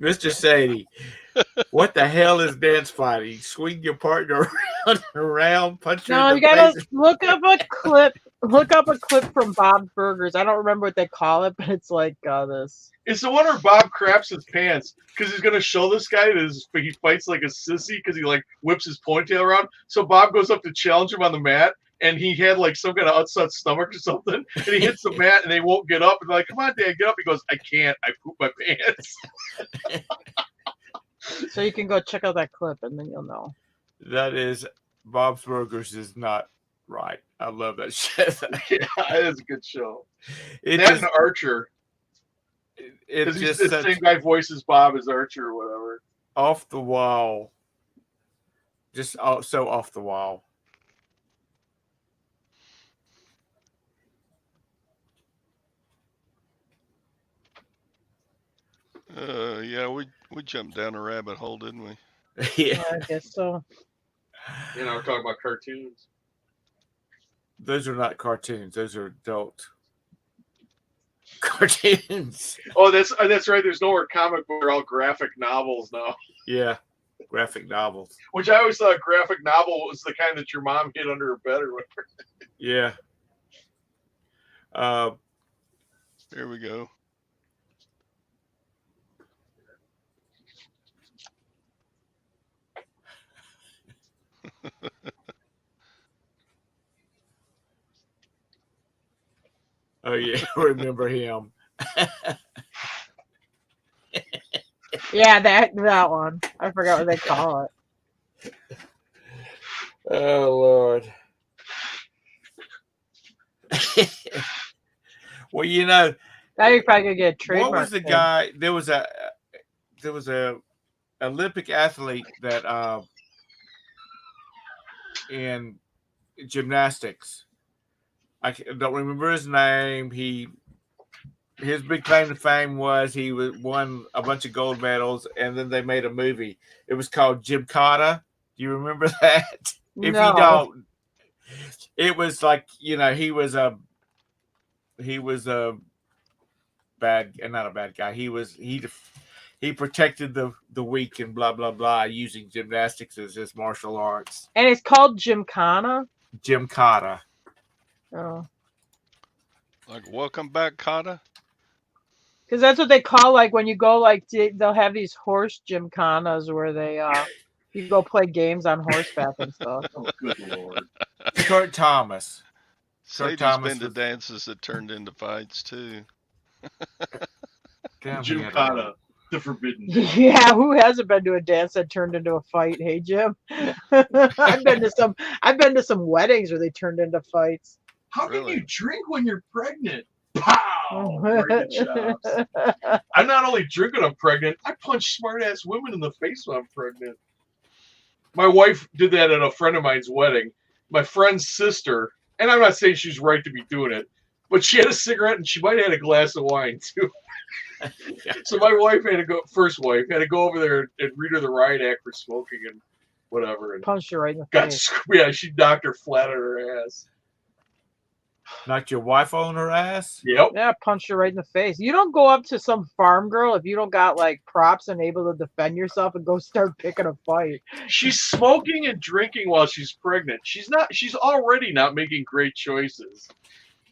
Mr. Sadie, what the hell is dance fighting? Swing your partner around, punch her No, in you the gotta face. look up a clip. Look up a clip from Bob's Burgers. I don't remember what they call it, but it's like this. It's the one where Bob craps his pants because he's gonna show this guy that he fights like a sissy because he like whips his ponytail around. So Bob goes up to challenge him on the mat, and he had like some kind of upset stomach or something, and he hits the mat and they won't get up. And they're like, "Come on, Dad, get up." He goes, "I can't. I poop my pants." So you can go check out that clip, and then you'll know. That is, Bob's Burgers is not right. I love that shit. Yeah, it is a good show. It That just, and Archer. it's just the such same guy voices Bob as Archer or whatever. off the wall. Just so off the wall. Yeah, we jumped down a rabbit hole, didn't we? Yeah. I guess so. We're talking about cartoons. Those are not cartoons. Those are adult cartoons. Oh, that's right. There's no more comic book. They're all graphic novels now. Yeah. graphic novels. Which I always thought a graphic novel was the kind that your mom hid under her bed or whatever. Yeah. There we go. Oh yeah, remember him? Yeah, that one. I forgot what they call it. Oh Lord. Well, you know, Now you're probably gonna get a what trademark. was the guy? There was a Olympic athlete that in gymnastics. I don't remember his name. His big claim to fame was he won a bunch of gold medals, and then they made a movie. It was called Gymkhana. Do you remember that? No. If you don't, it was like, you know, he was a bad, not a bad guy. He protected the weak and blah blah blah using gymnastics as his martial arts. And it's called Gymkhana. Gymkhana. Oh. Like, welcome back, Kata. Because that's what they call, like, when you go, like, they'll have these horse gymkhanas where they you go play games on horseback and stuff. Oh, good Lord. Kurt Thomas. Sadie's Thomas been to was- dances that turned into fights too. Damn, he had a- Gymkhana, the forbidden. Yeah, who hasn't been to a dance that turned into a fight? Hey, Jim. I've been to some weddings where they turned into fights. How can Really? you drink when you're pregnant? Pow! Right in the chops. I'm not only drinking when I'm pregnant, I punch smart ass women in the face when I'm pregnant. My wife did that at a friend of mine's wedding. My friend's sister, and I'm not saying she's right to be doing it, but she had a cigarette and she might have had a glass of wine too. So my wife first wife had to go over there and read her the riot act for smoking and whatever. And Punched her right in the got face. yeah, she knocked her flat on her ass. Knocked your wife on her ass? Yep. Yeah, punched her right in the face. You don't go up to some farm girl if you don't got, like, props and able to defend yourself and go start picking a fight. She's smoking and drinking while she's pregnant. She's already not making great choices.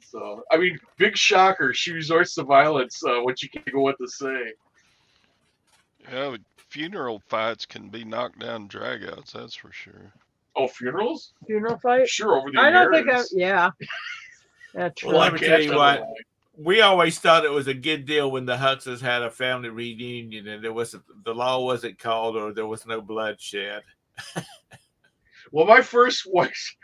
So, I mean, big shocker. She resorts to violence, what you can't go what to say. Yeah, funeral fights can be knockdown dragouts, that's for sure. Oh, funerals? Funeral fight? Sure, over the I don't think inheritance. yeah. Yeah, true. Well, let me tell you Cash on what. the line. We always thought it was a good deal when the Huxes had a family reunion and the law wasn't called or there was no bloodshed. Well, my first wife's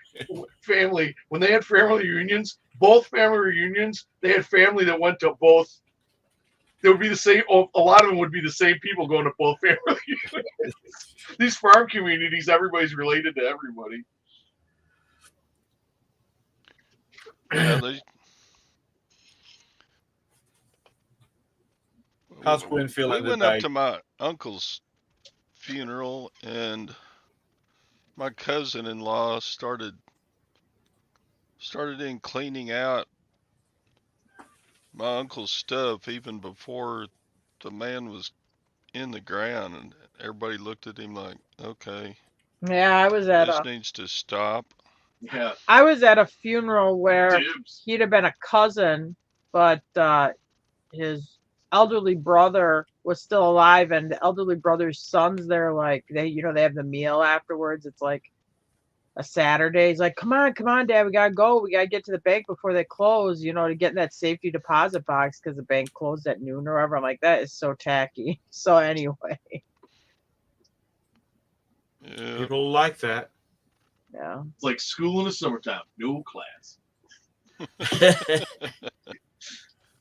family, when they had family reunions, both family reunions, they had family that went to both. There would be the same. A lot of them would be the same people going to both family reunions. These farm communities, everybody's related to everybody. Yeah, How's Gwen feeling we went today? up to my uncle's funeral, and my cousin-in-law started in cleaning out my uncle's stuff even before the man was in the ground, and everybody looked at him like, okay, Yeah, I was at this a needs to stop. Yeah. funeral where Dibs. he'd have been a cousin, but his elderly brother was still alive, and the elderly brother's sons, they're like, they have the meal afterwards. It's like a Saturday. He's like, come on, Dad, we gotta go. We gotta get to the bank before they close, to get in that safety deposit box because the bank closed at noon or whatever. I'm like, that is so tacky. So anyway, Yeah, People like that. yeah. It's like school in the summertime, no class.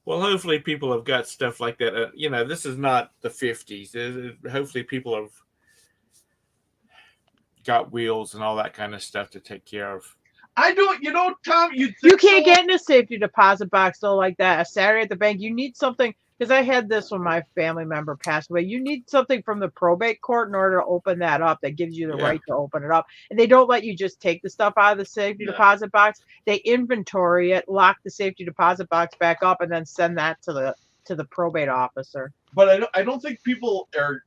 Well, hopefully people have got stuff like that. This is not the 50s. Hopefully people have got wheels and all that kind of stuff to take care of. I don't, Tom, You can't get in a safety deposit box though like that. A Saturday at the bank, you need something. Because I had this when my family member passed away. You need something from the probate court in order to open that up that gives you the right to open it up. And they don't let you just take the stuff out of the safety deposit box. They inventory it, lock the safety deposit box back up, and then send that to the probate officer. But I don't think people are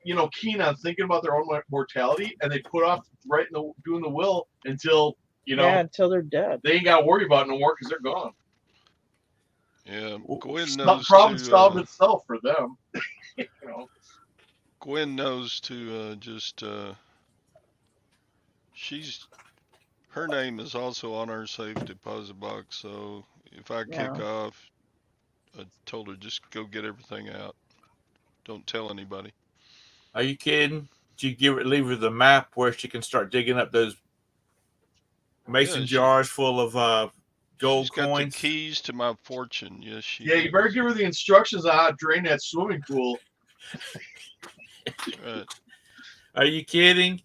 keen on thinking about their own mortality, and they put off doing the will until until they're dead. they ain't got to worry about it no more because they're gone. Yeah, Gwen The knows problem to solved itself for them. Gwen knows to just her name is also on our safe deposit box. So if I kick Yeah. off, I told her just go get everything out. Don't tell anybody. Are you kidding? Did you leave her the map where she can start digging up those mason Yeah, jars full of gold she's got the coins? keys to my fortune. Yes, she Yeah, does. you better give her the instructions on how to drain that swimming pool. That's right. Are you kidding?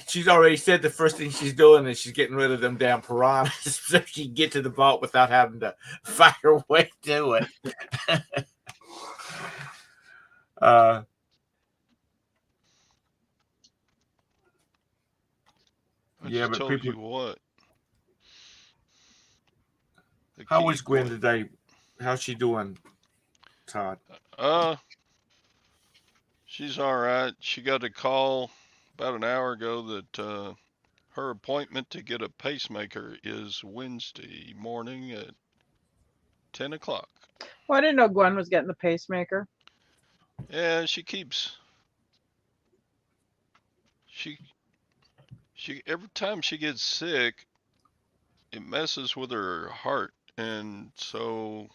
She's already said the first thing she's doing is she's getting rid of them damn piranhas so she can get to the vault without having to fight her way to it. I Yeah, just but told people, you what. The how key, was Gwen today? How's she doing, Todd? She's all right. She got a call about an hour ago that her appointment to get a pacemaker is Wednesday morning at 10 o'clock. Well, I didn't know Gwen was getting the pacemaker. Yeah, she every time she gets sick, it messes with her heart. And so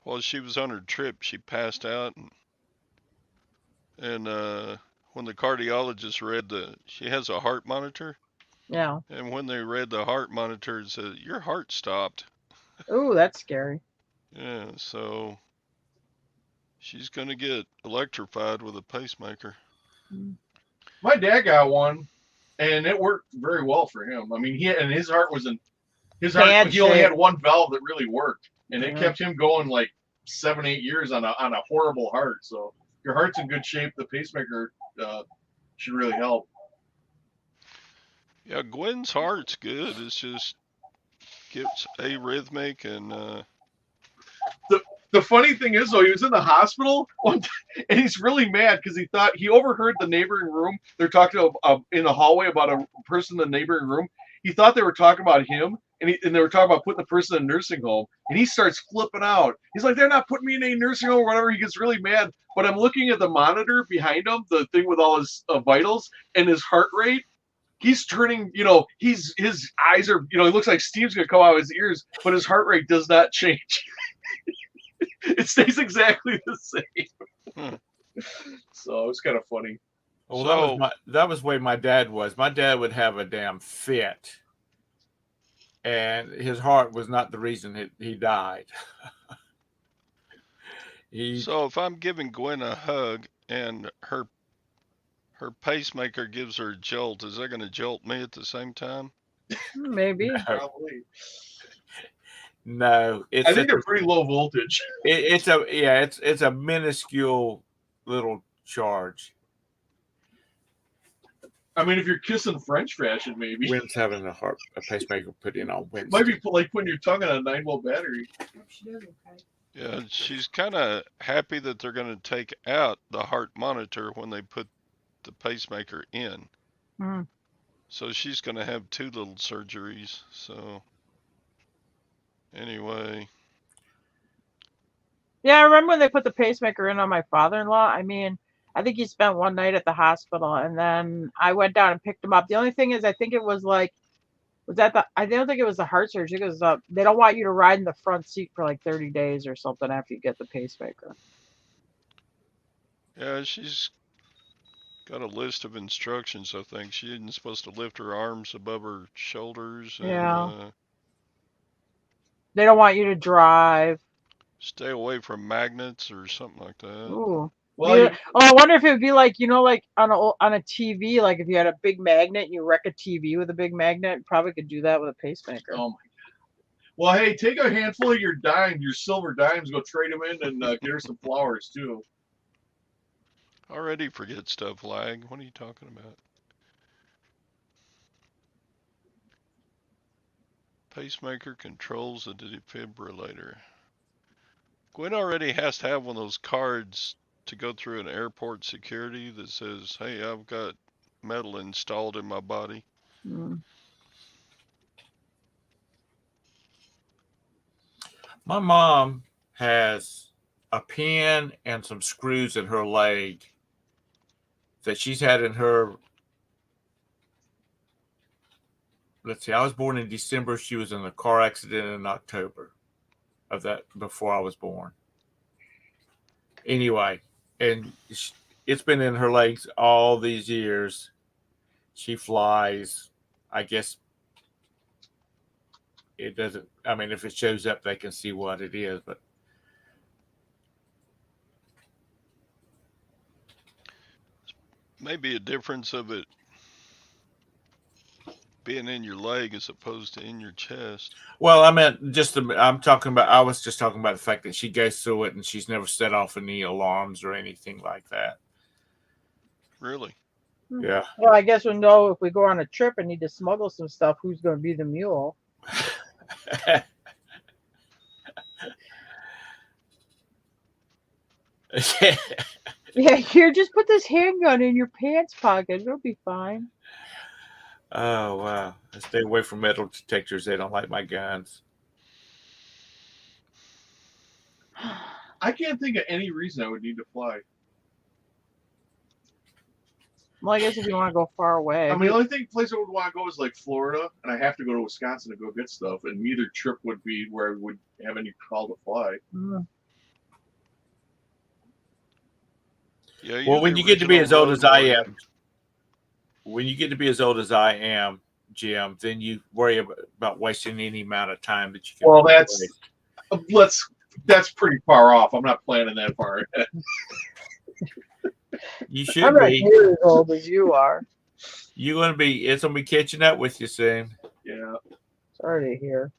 while she was on her trip, she passed out. And when the cardiologist read she has a heart monitor. Yeah. And when they read the heart monitor, it said, your heart stopped. Ooh, that's scary. Yeah, so she's going to get electrified with a pacemaker. My dad got one, and it worked very well for him. I mean, his heart was in his heart. Bad He only shape. had one valve that really worked, and it Yeah. kept him going like 7-8 years on a horrible heart. So your heart's in good shape. The pacemaker should really help. Yeah, Gwen's heart's good. It's just gets arrhythmic and The funny thing is, though, he was in the hospital one time, and he's really mad because he overheard the neighboring room. They're talking in the hallway about a person in the neighboring room. He thought they were talking about him, and they were talking about putting the person in a nursing home. And he starts flipping out. He's like, "They're not putting me in a nursing home or whatever." He gets really mad. But I'm looking at the monitor behind him, the thing with all his vitals and his heart rate. He's turning, his eyes are, he looks like Steve's gonna come out of his ears, but his heart rate does not change. It stays exactly the same. So it's kind of funny. Well, so that was the way my dad was. My dad would have a damn fit, and his heart was not the reason he died. so if I'm giving Gwen a hug and her pacemaker gives her a jolt, is that going to jolt me at the same time? Maybe. Probably. No, I think they're pretty low voltage. It's a minuscule little charge. I mean, if you're kissing French fashion, maybe. Wynn's having a pacemaker put in on Wednesday. Might be like putting your tongue on a 9-volt battery. Yeah, she's kind of happy that they're going to take out the heart monitor when they put the pacemaker in. Mm. So she's going to have 2 little surgeries. So anyway. Yeah, I remember when they put the pacemaker in on my father-in-law. I mean, I think he spent one night at the hospital, and then I went down and picked him up. The only thing is, I think it was like, I don't think it was the heart surgery because they don't want you to ride in the front seat for like 30 days or something after you get the pacemaker. Yeah, she's got a list of instructions, I think. She isn't supposed to lift her arms above her shoulders. And, Yeah. They don't want you to drive. Stay away from magnets or something like that. Ooh. Well, I wonder if it would be like, like on a TV, like if you had a big magnet and you wreck a TV with a big magnet, you probably could do that with a pacemaker. Oh my God. Well, hey, take a handful of your silver dimes, go trade them in, and get her some flowers too. Already forget stuff, Lag. What are you talking about? Pacemaker controls the defibrillator. Gwen already has to have one of those cards to go through an airport security that says, "Hey, I've got metal installed in my body." Mm. My mom has a pin and some screws in her leg that she's had in her. Let's see, I was born in December. She was in a car accident in October of that, before I was born. Anyway, and it's been in her legs all these years. She flies. I guess it doesn't. I mean, if it shows up, they can see what it is. But Maybe a difference of it being in your leg as opposed to in your chest. well, I meant I'm talking about. I was just talking about the fact that she goes through it and she's never set off any alarms or anything like that. Really? Yeah. Well, I guess we'll know if we go on a trip and need to smuggle some stuff, who's going to be the mule. Yeah, here, just put this handgun in your pants pocket. It'll be fine. Oh, wow. I stay away from metal detectors. They don't like my guns. I can't think of any reason I would need to fly. Well, I guess if you want to go far away. I mean, the only place I would want to go is like Florida, and I have to go to Wisconsin to go get stuff, and neither trip would be where I would have any call to fly. Mm. Yeah. Well, you're when the you get to be as old original as I road am, Jim, then you worry about wasting any amount of time that you can. Well, that's pretty far off. I'm not planning that far ahead. You should I'm not be. near as old as you are. It's gonna be catching up with you soon. Yeah, Sorry to hear.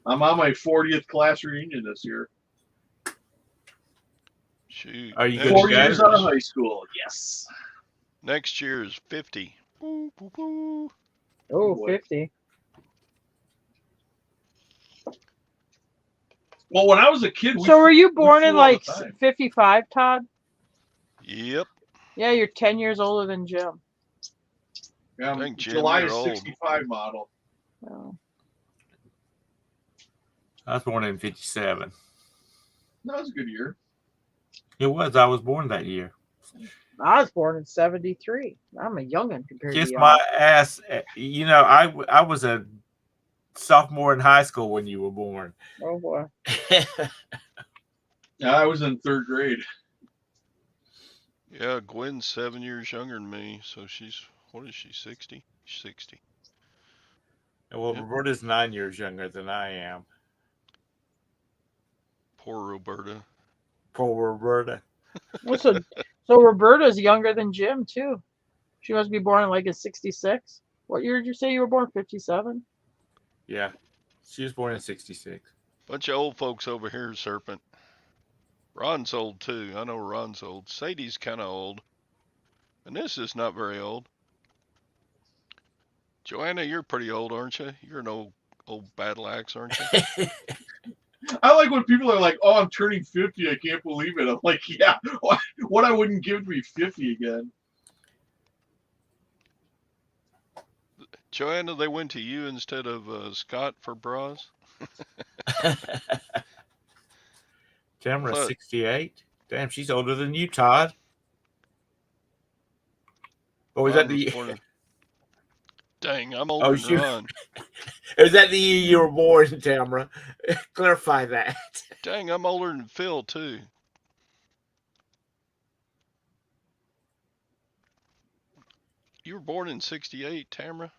I'm on my 40th class reunion this year. Shoot. Are you next good to 40 go? years out of high school. Yes. Next year is 50. Boo, boo, boo. Oh, Boy. 50. Well, when I was a kid, So were you born in flew all the like time. 55, Todd? Yep. Yeah, you're 10 years older than Jim. Yeah, Dang, Jim, July you're is old. 65 model. Oh. I was born in 57. That was a good year. It was. I was born that year. I was born in 73. I'm a youngin' compared Kiss to my y'all. ass. You know, I was a sophomore in high school when you were born. Oh, boy. Yeah, I was in 3rd grade. Yeah, Gwen's 7 years younger than me, so what is she, 60? 60. Well, Yep. Roberta's 9 years younger than I am. Poor Roberta. Poor Roberta. Well, so Roberta's younger than Jim, too. She must be born in like a 66. What year did you say you were born? 57? Yeah. She was born in 66. Bunch of old folks over here, Serpent. Ron's old too. I know Ron's old. Sadie's kind of old. And this is not very old. Joanna, you're pretty old, aren't you? You're an old battle axe, aren't you? I like when people are like, "Oh, I'm turning 50. I can't believe it." I'm like, "Yeah, what I wouldn't give to be 50 again." Joanna, they went to you instead of Scott for bras? Tamara's But 68. Damn, she's older than you, Todd. Or was Ron that was the born in... Dang, I'm older than shoot. Ron. Is that the year you were born, Tamara? Clarify that. Dang, I'm older than Phil too. You were born in 68, Tamara?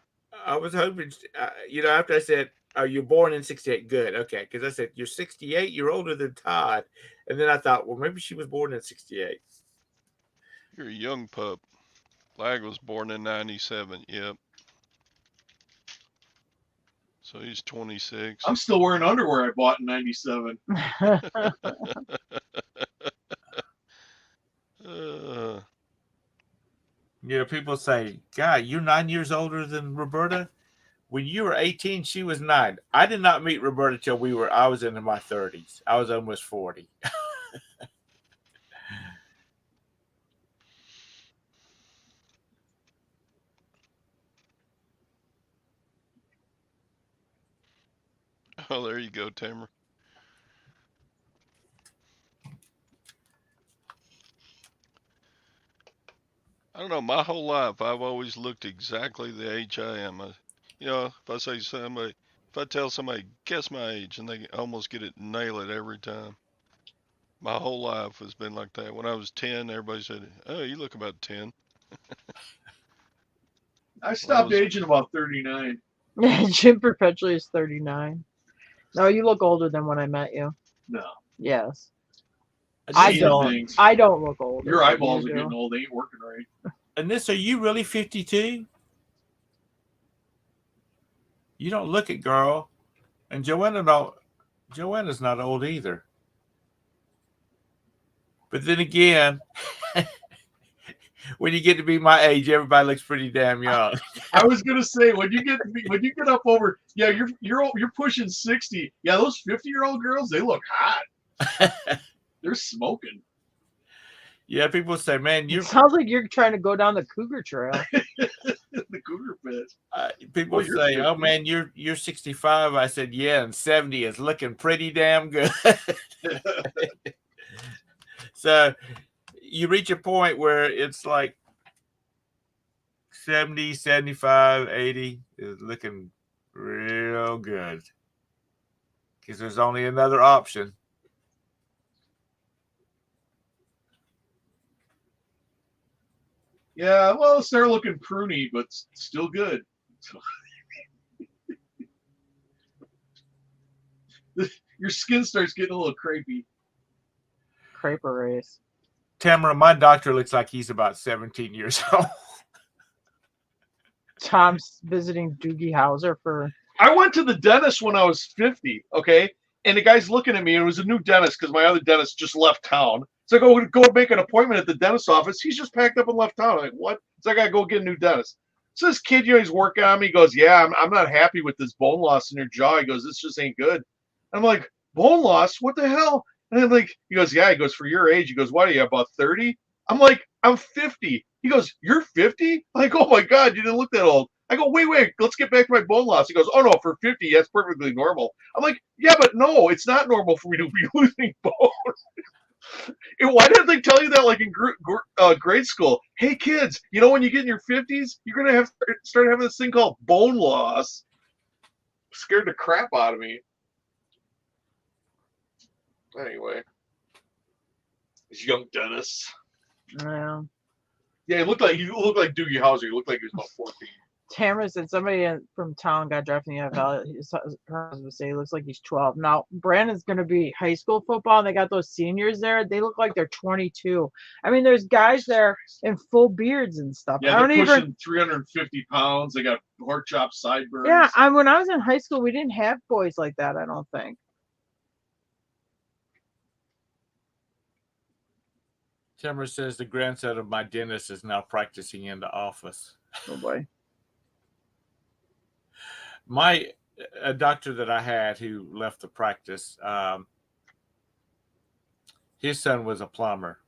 I was hoping, after I said, "Oh, you're born in 68." Good. Okay. Because I said, "You're 68. You're older than Todd." And then I thought, well, maybe she was born in 68. You're a young pup. Lag was born in 97. Yep. So he's 26. I'm still wearing underwear I bought in '97. People say, "God, you're 9 years older than Roberta." When you were 18, she was 9. I did not meet Roberta till I was in my 30s. I was almost 40. Oh, there you go, Tamara. I don't know. My whole life, I've always looked exactly the age I am. If I say somebody, if I tell somebody, guess my age, and they almost get it, nail it every time. My whole life has been like that. When I was 10, everybody said, "Oh, you look about 10." I stopped aging about 39. Jim perpetually is 39. No, you look older than when I met you. No. Yes. I Seeing don't. things. I don't look older. Your but eyeballs you are do. getting old. They ain't working right. And this, are you really 52? You don't look it, girl. And Joanna's not old either. But then again, when you get to be my age, everybody looks pretty damn young. I was gonna say when you get up over, yeah, you're pushing 60. Yeah, those 50-year-old girls, they look hot. They're smoking. Yeah, people say, man, It sounds like you're trying to go down the cougar trail. The cougar pit. People Well, you're say, 50. oh man, you're 65. I said, yeah, and 70 is looking pretty damn good. So you reach a point where it's like 70, 75, 80 is looking real good. Because there's only another option. Yeah, well, they're looking pruny, but still good. Your skin starts getting a little crepey. Crepe race. Tamara, my doctor looks like he's about 17 years old. Tom's visiting Doogie Howser for. I went to the dentist when I was 50, okay? And the guy's looking at me, and it was a new dentist because my other dentist just left town. So I go make an appointment at the dentist's office. He's just packed up and left town. I'm like, what? So I got to go get a new dentist. So this kid, he's working on me. He goes, yeah, I'm not happy with this bone loss in your jaw. He goes, this just ain't good. I'm like, bone loss? What the hell? And I'm like, he goes, yeah. He goes, for your age. He goes, what are you, about 30? I'm like, I'm 50. He goes, you're 50? I'm like, oh my God, you didn't look that old. I go, wait, let's get back to my bone loss. He goes, oh no, for 50, that's perfectly normal. I'm like, yeah, but no, it's not normal for me to be losing bone. And why didn't they tell you that like in grade school? Hey kids, when you get in your 50s, you're going to have to start having this thing called bone loss. Scared the crap out of me. Anyway. This young dentist. Yeah. Yeah, he looked like Doogie Howser. He looked like he was about 14. Tamara said somebody from town got drafted in the NFL. Her husband say he looks like he's 12. Now Brandon's going to be high school football, and they got those seniors there. They look like they're 22. I mean, there's guys there in full beards and stuff. Yeah, they're pushing 350 pounds. They got pork chop sideburns. Yeah, when I was in high school, we didn't have boys like that. I don't think. Tamara says the grandson of my dentist is now practicing in the office. Oh boy. A doctor that I had who left the practice, his son was a plumber.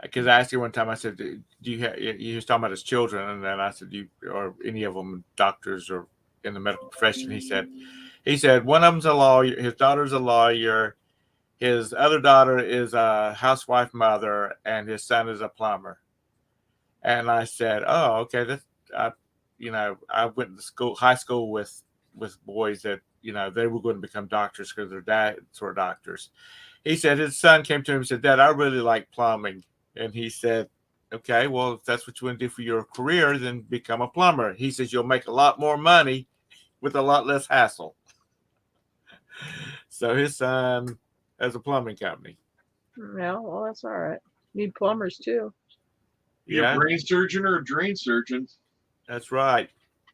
Because I asked him one time, I said, "Do you have?" He was talking about his children, and then I said, "Are any of them doctors or in the medical profession?" He said one of them's a lawyer. His daughter's a lawyer. His other daughter is a housewife mother, and his son is a plumber. And I said, "Oh, okay. I went to high school with boys that they were going to become doctors because their dads were doctors." He said his son came to him and said, "Dad, I really like plumbing." And he said, "Okay, well, if that's what you want to do for your career, then become a plumber." He says you'll make a lot more money with a lot less hassle. So his son has a plumbing company. Yeah, well, that's all right. Need plumbers too. Yeah, a brain surgeon or a drain surgeon. That's right.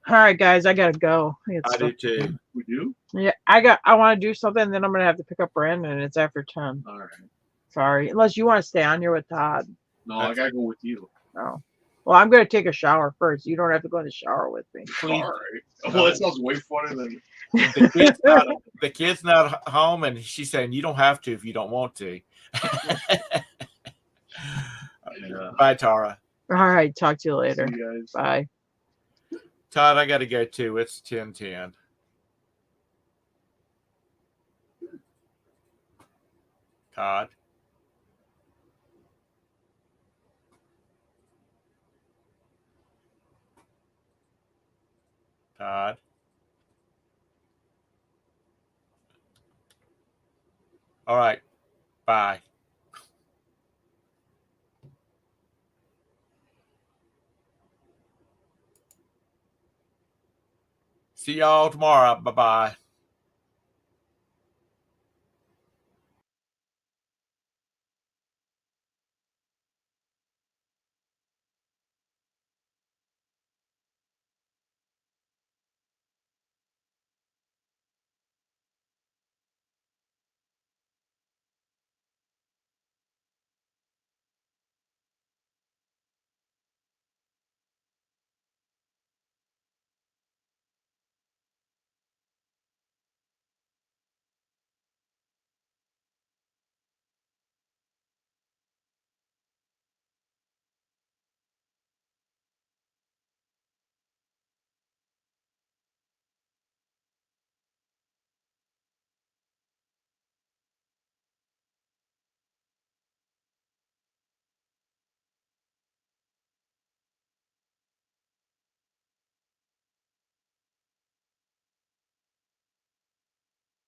All right, guys, I gotta go. I do too. We do? Yeah, I want to do something, and then I'm gonna have to pick up Brandon, and it's after 10. All right. Sorry, unless you want to stay on here with Todd. No, I gotta go with you. Oh, well, I'm gonna take a shower first. You don't have to go in the shower with me. All right. Well, that sounds way funner than. The kid's not home, and she's saying you don't have to if you don't want to. Yeah. Bye, Tara. All right, talk to you later. See you guys. Bye. Todd, I got to go too. It's 10:10. Todd. Todd. All right. Bye. See y'all tomorrow. Bye bye.